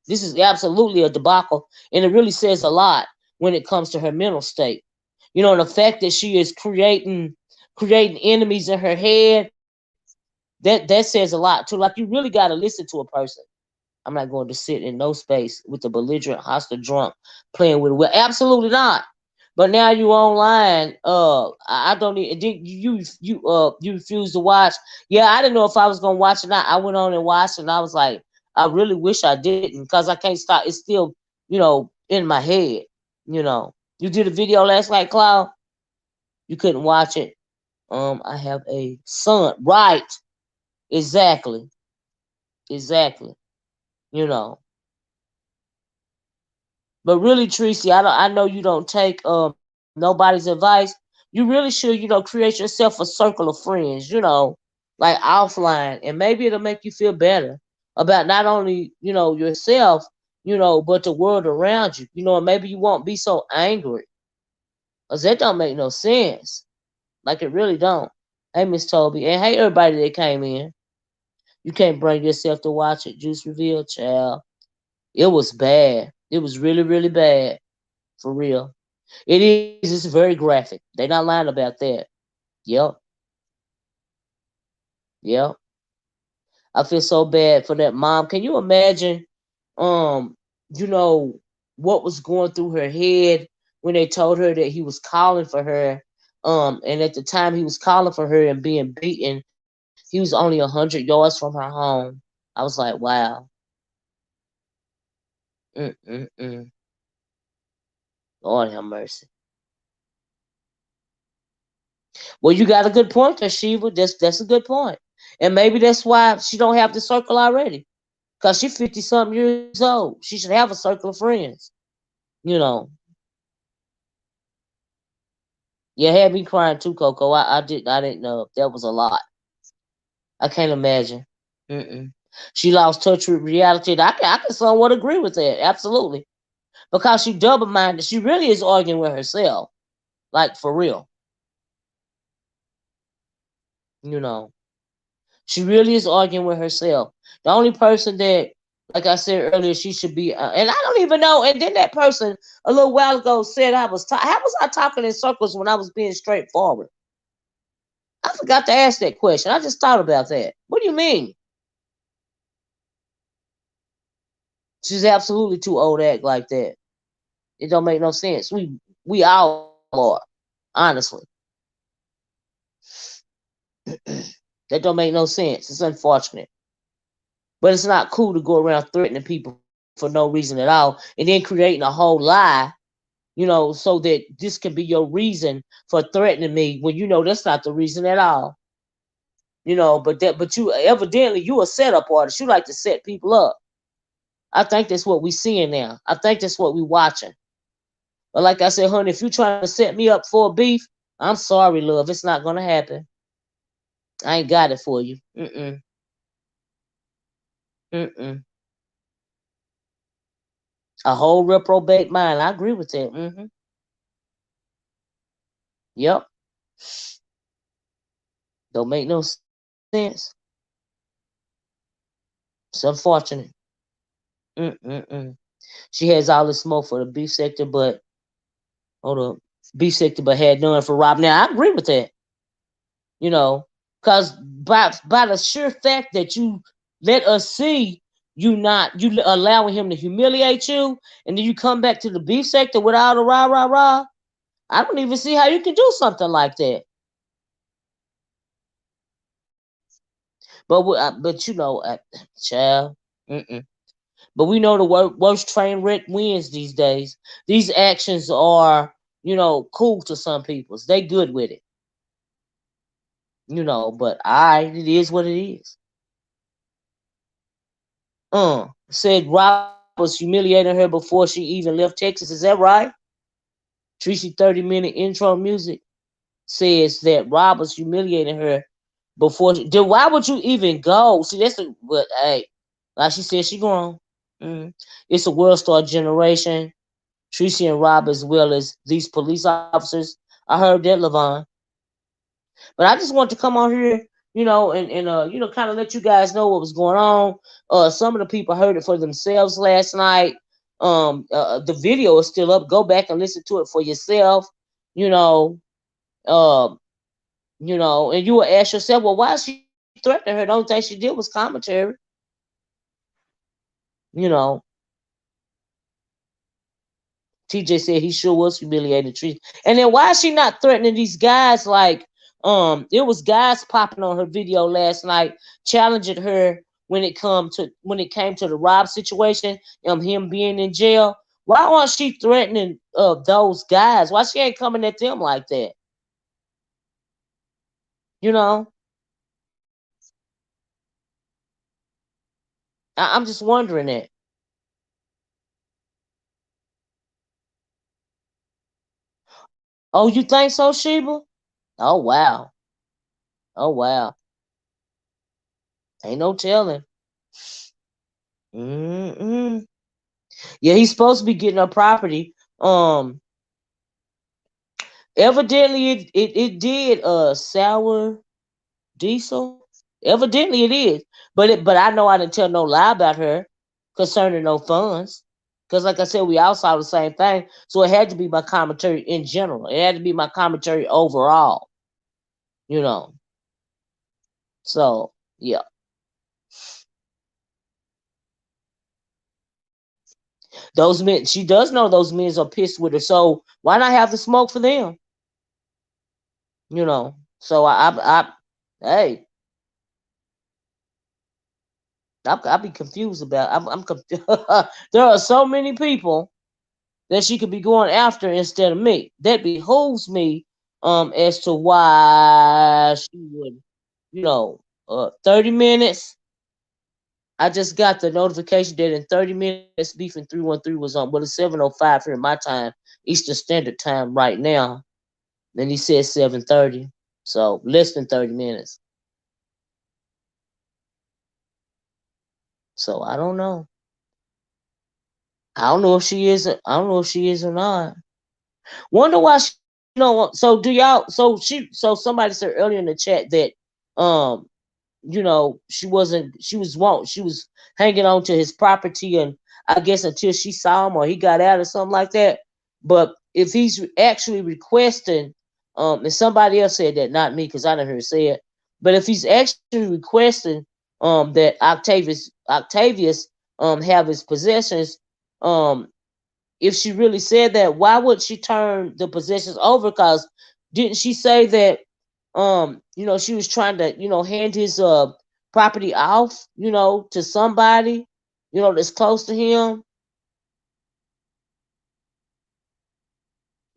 This is absolutely a debacle, and it really says a lot when it comes to her mental state. And the fact that she is creating enemies in her head, that says a lot too. Like you really got to listen to a person. I'm not going to sit in no space with a belligerent, hostile drunk playing with it. Well, absolutely not. But now you online. I don't need. You refuse to watch. Yeah, I didn't know if I was gonna watch it or not. I went on and watched, and I was like, I really wish I didn't, because I can't stop. It's still, in my head. You did a video last night, Cloud. You couldn't watch it. I have a son. Right. Exactly. Exactly. You know. But really, Tracy, I know you don't take nobody's advice. You really should, create yourself a circle of friends, like offline, and maybe it'll make you feel better about not only yourself, but the world around you. And maybe you won't be so angry, cause that don't make no sense. Like it really don't. Hey, Miss Toby, and hey everybody that came in. You can't bring yourself to watch it. Juice reveal, child. It was bad. It was really, really bad. For real. It is. It's very graphic. They not lying about that. Yep. Yep. I feel so bad for that mom. Can you imagine um, you know, what was going through her head when they told her that he was calling for her? And at the time he was calling for her and being beaten, he was only 100 yards from her home. I was like, wow. Mm-mm-mm. Lord have mercy. Well, you got a good point there, Shiva. That's a good point. And maybe that's why she don't have the circle already. Cause she's 50 something years old. She should have a circle of friends. You know. You had me crying too, Coco. I didn't know. That was a lot. I can't imagine. Mm-mm. She lost touch with reality. I can somewhat agree with that. Absolutely. Because she double minded. She really is arguing with herself. Like for real. You know. She really is arguing with herself. The only person that, like I said earlier, she should be, and I don't even know. And then that person a little while ago said how was I talking in circles when I was being straightforward? I forgot to ask that question. I just thought about that. What do you mean? She's absolutely too old to act like that. It don't make no sense. We all are, honestly. That don't make no sense. It's unfortunate. But it's not cool to go around threatening people for no reason at all and then creating a whole lie, so that this can be your reason for threatening me when you know that's not the reason at all. But you evidently you a setup artist. You like to set people up. I think that's what we seeing now. I think that's what we watching. But like I said, honey, if you trying to set me up for a beef, I'm sorry, love. It's not gonna happen. I ain't got it for you. Mm-mm. Mm-mm. A whole reprobate mind. I agree with that. Yep. Don't make no sense. It's unfortunate. Mm-mm-mm. She has all the smoke for the beef sector, but hold up. Beef sector, but had none for Rob. Now I agree with that. You know, because by the sheer fact that you let us see you allowing him to humiliate you, and then you come back to the beef sector with all the rah rah rah. I don't even see how you can do something like that. But child. Mm-mm. But we know the worst train wreck wins these days. These actions are, cool to some people. They good with it, But it is what it is. Said Rob was humiliating her before she even left Texas. Is that right? Tracy 30-minute intro music says that Rob was humiliating her before. Then why would you even go? See, but hey, like she said, she grown. It's a world star generation. Tracy and Rob, as well as these police officers. I heard that, Levon. But I just want to come on here, and kind of let you guys know what was going on. Some of the people heard it for themselves last night. The video is still up. Go back and listen to it for yourself. You know, uh, and you will ask yourself, well, why is she threatening her? The only thing she did was commentary. You know, TJ said he sure was humiliated Tracy. And then why is she not threatening these guys? Like, it was guys popping on her video last night, challenging her when it came to the Rob situation, him being in jail. Why wasn't she threatening those guys? Why she ain't coming at them like that? You know, I'm just wondering that. Oh, you think so, Sheba? Oh wow. Oh wow. Ain't no telling. Mm-mm. Yeah, he's supposed to be getting a property. Evidently it did sour diesel. Evidently it is. But I know I didn't tell no lie about her concerning no funds. Because like I said, we all saw the same thing. So it had to be my commentary in general. It had to be my commentary overall. You know. So yeah. Those men, she does know those men are pissed with her. So why not have the smoke for them? So hey, I be confused about. I'm there are so many people that she could be going after instead of me. That behooves me, as to why she would, 30 minutes. I just got the notification that in 30 minutes, Beefing 313 was on. Well, it's 7:05 here in my time, Eastern Standard Time right now. Then he said 7:30, so less than 30 minutes. So I don't know. I don't know if she is. I don't know if she is or not. Wonder why she don't want. So do y'all? So somebody said earlier in the chat that um she wasn't. She was hanging on to his property, and I guess until she saw him or he got out or something like that. But if he's actually requesting, and somebody else said that, not me, because I never heard it say it. But if he's actually requesting, that Octavius have his possessions, um, if she really said that, why would she turn the possessions over? Because didn't she say that she was trying to, hand his property off, to somebody, that's close to him.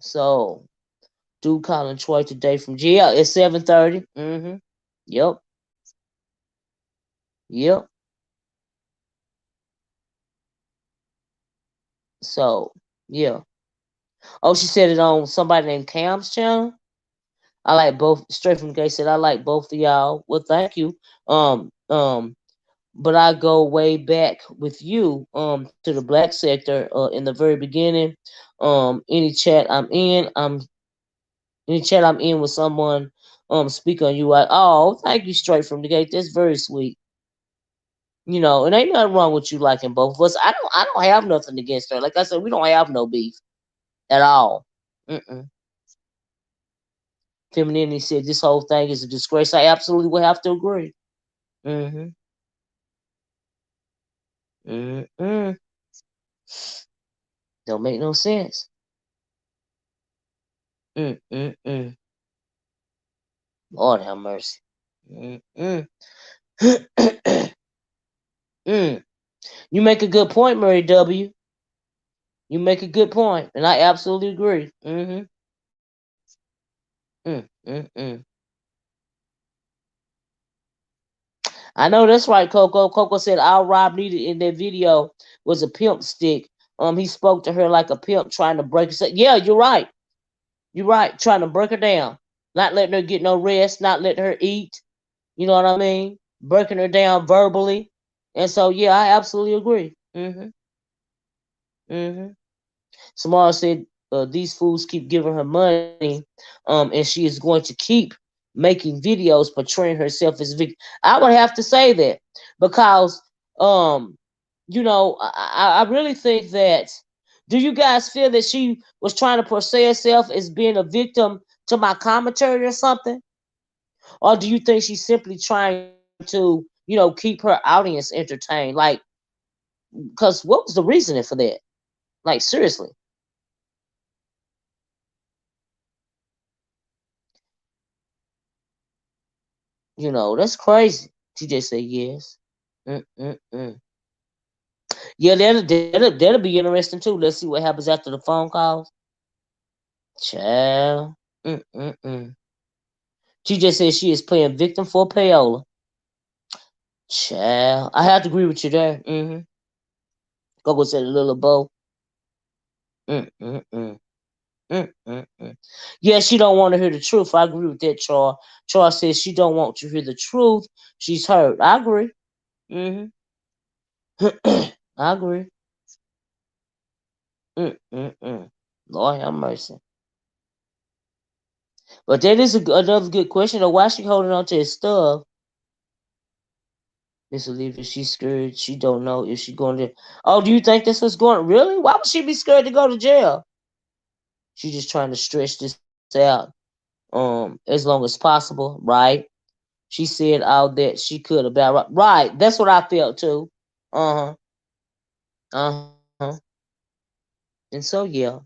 So dude calling Troy today from jail at 7:30. Mm-hmm. Yep. Yep. So yeah. Oh, she said it on somebody named Cam's channel. I like both. Straight from the gate said I like both of y'all. Well, thank you. But I go way back with you to the black sector in the very beginning. Any chat I'm in, with someone speak on you, like, oh, thank you, straight from the gate. That's very sweet. And ain't nothing wrong with you liking both of us. I don't have nothing against her. Like I said, we don't have no beef at all. Mm-mm. Femininity said this whole thing is a disgrace. I absolutely would have to agree. Mm-hmm. Mm-mm. Don't make no sense. Mm-mm-mm. Lord have mercy. Mm-mm. mm. You make a good point, Murray W. You make a good point, and I absolutely agree. Mm-hmm. Mm-mm. I know that's right, Coco. Coco said all Rob needed in that video was a pimp stick. He spoke to her like a pimp trying to break her. Yeah, you're right. You're right. Trying to break her down, not letting her get no rest, not letting her eat. You know what I mean? Breaking her down verbally. And so, yeah, I absolutely agree. Mm-hmm. Mm-hmm. Samara said these fools keep giving her money, and she is going to keep making videos portraying herself as victim. I would have to say that because, um, I really think that. Do you guys feel that she was trying to portray herself as being a victim to my commentary or something? Or do you think she's simply trying to, keep her audience entertained? Like, because what was the reasoning for that? Like, seriously, that's crazy. TJ said yes. Mm-mm-mm. Yeah, that'll be interesting too. Let's see what happens after the phone calls. Child. Mm-mm-mm. TJ said she is playing victim for payola. Child. I have to agree with you there. Mm-hmm. Gogo said a little bow. Mm-mm-mm. Mm-mm-mm. Yeah, she don't want to hear the truth. I agree with that, Char. Char says she don't want to hear the truth. She's hurt. I agree. Mm-hmm. I agree. Mm-mm-mm. Lord have mercy. But that is another good question of why she holding on to his stuff. Miss Olivia, she's scared. She don't know if she going to. Oh, do you think that's what's going? Really? Why would she be scared to go to jail? She's just trying to stretch this out, as long as possible, right? She said all that she could about right. That's what I felt too. Uh huh. Uh huh. And so yeah,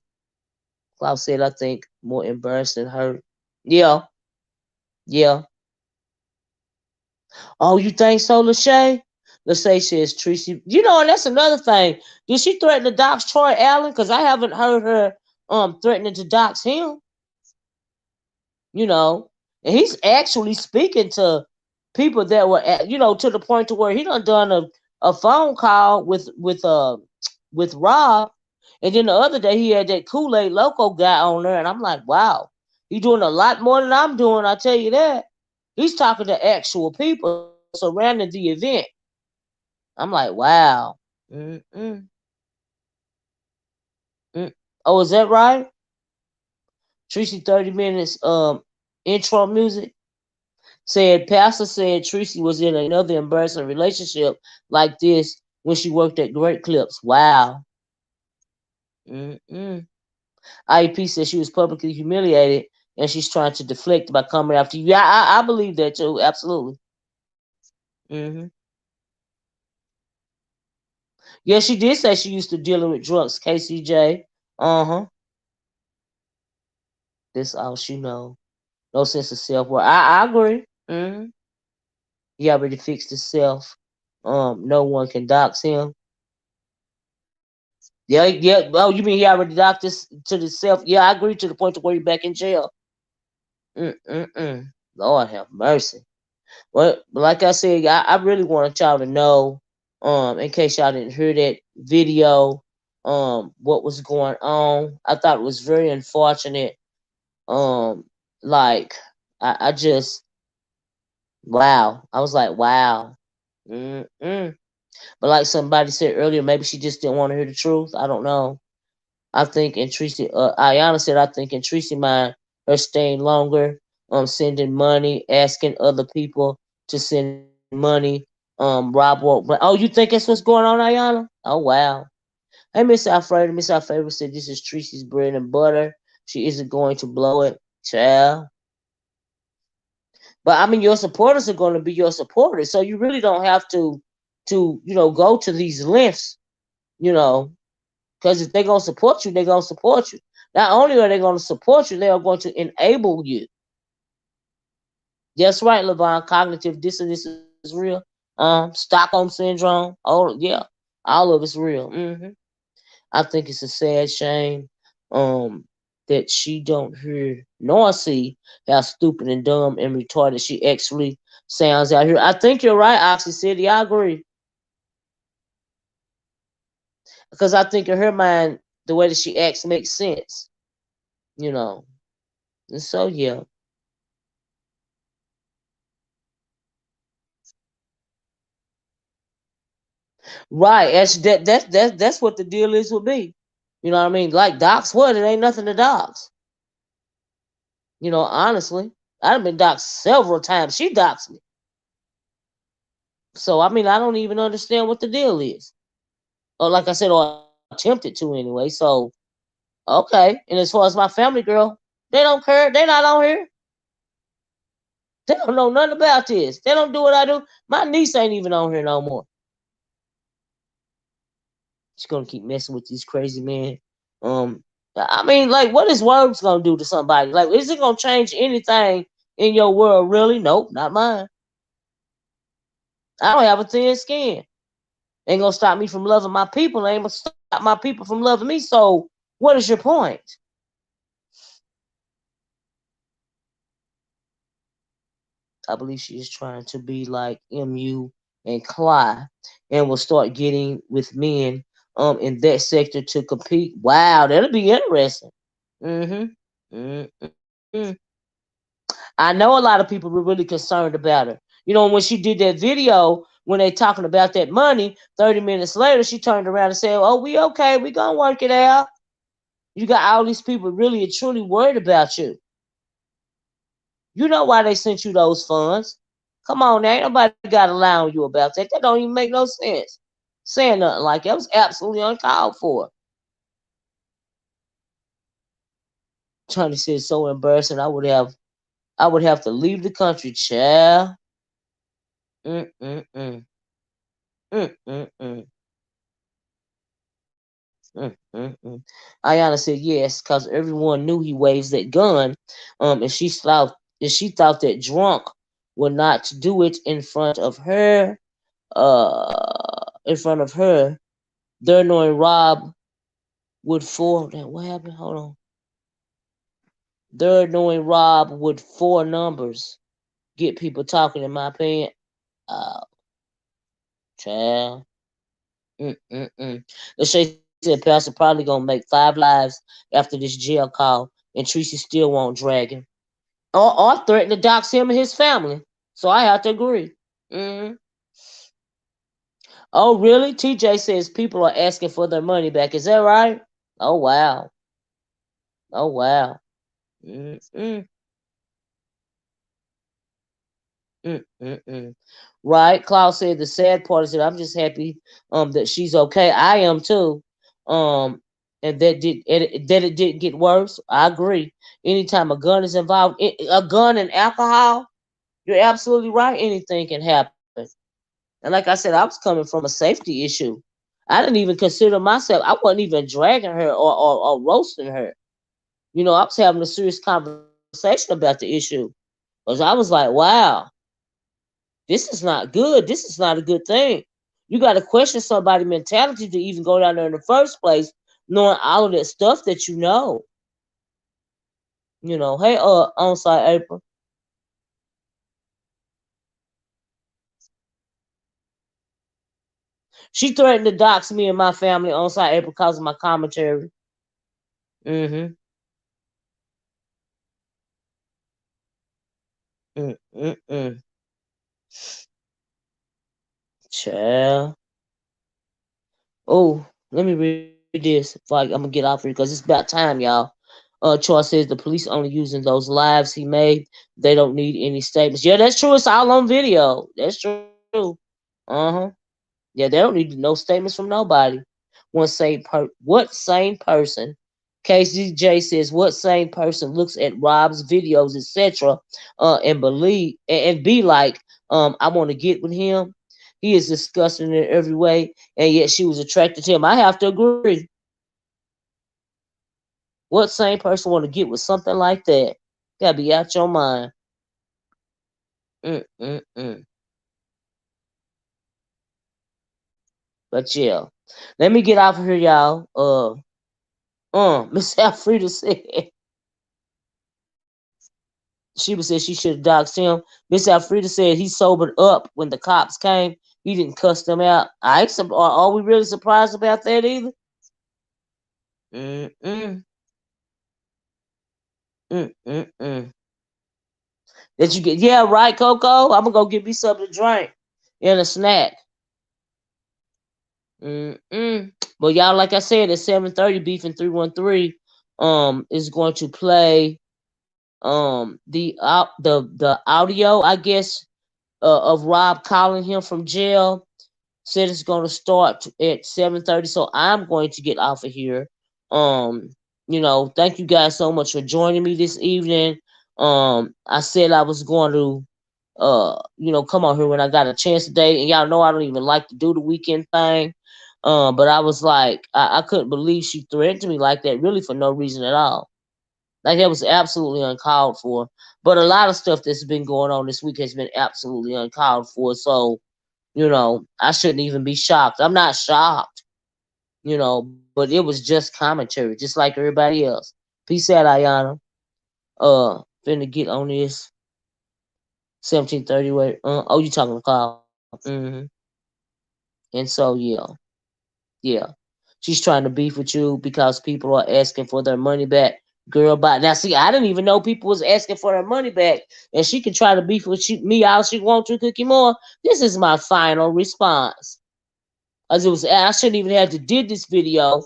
Klaus said I think more embarrassed than hurt. Yeah. Yeah. Oh, you think so, Lachey? Lachey says Tracy. And that's another thing. Did she threaten to dox Troy Allen? Because I haven't heard her threatening to dox him. You know, and he's actually speaking to people that were at, to the point to where he done a phone call with Rob, and then the other day he had that Kool-Aid Loco guy on there, and I'm like, wow, he's doing a lot more than I'm doing. I tell you that. He's talking to actual people surrounding the event. I'm like, wow. Mm-mm, mm. Oh, is that right? Tracy 30 minutes intro music said Pastor said Tracy was in another embarrassing relationship like this when she worked at Great Clips. Wow. Mm-mm. IEP said she was publicly humiliated and she's trying to deflect by coming after you. Yeah, I believe that too. Absolutely. Hmm. Yeah, she did say she used to dealing with drugs. KCJ. Uh huh. That's all she know. No sense of self worth. I agree. Hmm. He already fixed himself. No one can dox him. Yeah, yeah. Oh, you mean he already doxed this to the self? Yeah, I agree to the point to where he back in jail. Mm-mm-mm. Lord have mercy. Well, like I said, I really wanted y'all to know, in case y'all didn't hear that video, what was going on. I thought it was very unfortunate. Um, like I just wow. I was like, wow. Mm-mm. But like somebody said earlier, maybe she just didn't want to hear the truth. I don't know. I think in Tracy, Ayana said, I think in Tracy mind, her staying longer, sending money, asking other people to send money, Rob won't. But oh, you think that's what's going on, Ayana? Oh wow. Hey, Miss Alfreda. Miss Alfreda said this is Tracy's bread and butter. She isn't going to blow it, child. But I mean, your supporters are going to be your supporters, so you really don't have to go to these lengths, you know, because if they're going to support you, they're going to support you. Not only are they going to support you, they are going to enable you. That's right, Levon. Cognitive dissonance is real. Stockholm syndrome. Oh, yeah. All of it's real. I think it's a sad shame um, that she don't hear nor see how stupid and dumb and retarded she actually sounds out here. I think you're right, Oxy City. I agree. Because I think in her mind, the way that she acts makes sense. You know. And so, yeah. Right. That's what the deal is with me. You know what I mean? Like docs what? It ain't nothing to docs. Honestly. I've been doxxed several times. She doxed me. So I mean I don't even understand what the deal is. Or like I said, or attempted to anyway. So okay. And as far as my family girl, they don't care. They not on here. They don't know nothing about this. They don't do what I do. My niece ain't even on here no more. She's gonna keep messing with these crazy men. I mean, like, what is words gonna do to somebody? Like, is it gonna change anything in your world? Really? Nope, not mine. I don't have a thin skin. Ain't gonna stop me from loving my people. Ain't gonna stop my people from loving me. So, what is your point? I believe she is trying to be like Mu and Cly, and will start getting with men in that sector to compete. Wow, that'll be interesting. Mm-hmm. Mm-hmm. I know a lot of people were really concerned about her. When she did that video, when they talking about that money, 30 minutes later, she turned around and said, "Oh, we okay. We gonna work it out." You got all these people really and truly worried about you. You know why they sent you those funds. Come on, now. Ain't nobody got to lie on you about that. That don't even make no sense. Saying nothing like that was absolutely uncalled for. Trying to say it's so embarrassing. I would have to leave the country, child. Mm-mm-mm. Mm-mm-mm. Mm-mm-mm. Ayana said yes, because everyone knew he waves that gun. And she thought that drunk would not do it in front of her. In front of her, there knowing Rob would four. What happened? Hold on. There knowing Rob would four numbers get people talking. In my opinion, uh, child. Mm-mm-mm. Lachey said Pastor probably gonna make 5 lives after this jail call, and Tracy still won't drag him. Or threaten to dox him and his family. So I have to agree. Mm-hmm. Oh, really? TJ says people are asking for their money back. Is that right? Oh, wow. Oh, wow. Mm-mm, mm-mm. Right. Klaus said the sad part is that I'm just happy that she's okay. I am too. Um, and that it didn't get worse. I agree. Anytime a gun is involved, a gun and alcohol, you're absolutely right. Anything can happen. And like I said, I was coming from a safety issue. I didn't even consider myself. I wasn't even dragging her or roasting her. I was having a serious conversation about the issue. Because I was like, wow, this is not good. This is not a good thing. You got to question somebody's mentality to even go down there in the first place, knowing all of that stuff that you know. Hey, on site April. She threatened to dox me and my family on site April because of my commentary. Mm-hmm. Mm-mm-mm. Child. Oh, let me read this. I'm gonna get off here because it's about time, y'all. Troy says the police only using those lives he made. They don't need any statements. Yeah, that's true. It's all on video. That's true. Uh-huh. Yeah, they don't need no statements from nobody. What sane person? KCJ says what sane person looks at Rob's videos, etc., and believe and be like, I want to get with him. He is disgusting in every way, and yet she was attracted to him. I have to agree. What sane person want to get with something like that? Gotta be out your mind. Mm-mm-mm. But yeah, let me get off of here, y'all. Miss Alfreda said she said she should have doxed him. Miss Alfreda said he sobered up when the cops came. He didn't cuss them out. Are we really surprised about that either? Mm-mm. Mm-mm-mm. That you get, yeah, right, Coco. I'm gonna go get me something to drink and a snack. Mm-mm. But y'all, like I said, at 7:30, Beef and 313 is going to play the audio, I guess, of Rob calling him from jail. Said it's going to start at 7:30, so I'm going to get off of here. Um, thank you guys so much for joining me this evening. I said I was going to come on here when I got a chance today, and y'all know I don't even like to do the weekend thing. But I was like, I couldn't believe she threatened me like that, really for no reason at all. Like that was absolutely uncalled for. But a lot of stuff that's been going on this week has been absolutely uncalled for. So, I shouldn't even be shocked. I'm not shocked, but it was just commentary, just like everybody else. Peace out, Ayana. Finna get on this 17:30 way. Oh, you talking to call? And so yeah. She's trying to beef with you because people are asking for their money back. Girl, but now see, I didn't even know people was asking for their money back, and she can try to beef with me all she wants to, Cookie More. This is my final response. As it was, I shouldn't even have to did this video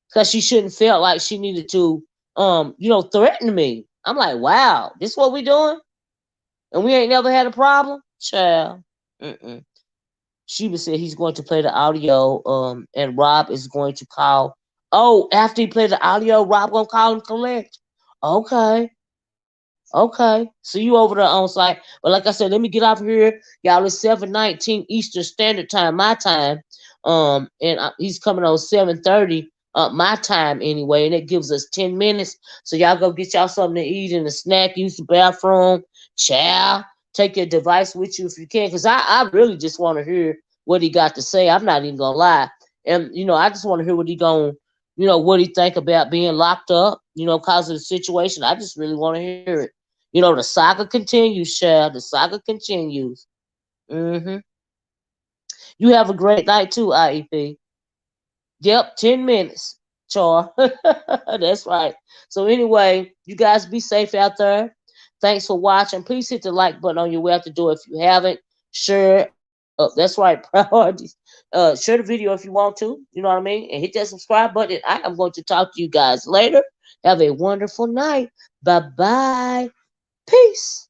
because she shouldn't felt like she needed to, threaten me. I'm like, wow, this what we doing, and we ain't never had a problem, child. Mm-mm. Sheba said he's going to play the audio, and Rob is going to call. Oh, after he played the audio, Rob gonna call and collect. Okay, okay. See you over there on site. But like I said, let me get off here, y'all. It's 7:19 Eastern Standard Time, my time. And he's coming on 7:30, my time anyway, and it gives us 10 minutes. So y'all go get y'all something to eat and a snack, use the bathroom, chow. Take your device with you if you can, because I really just want to hear what he got to say. I'm not even gonna lie, and I just want to hear what he going, what he think about being locked up, cause of the situation. I just really want to hear it. The saga continues, child. The saga continues. hmm You have a great night too, IEP. Yep, 10 minutes, Char. That's right. So anyway, you guys be safe out there. Thanks for watching. Please hit the like button on your way out the door if you haven't. Share, That's right, priorities. Share the video if you want to. You know what I mean? And hit that subscribe button. I am going to talk to you guys later. Have a wonderful night. Bye bye. Peace.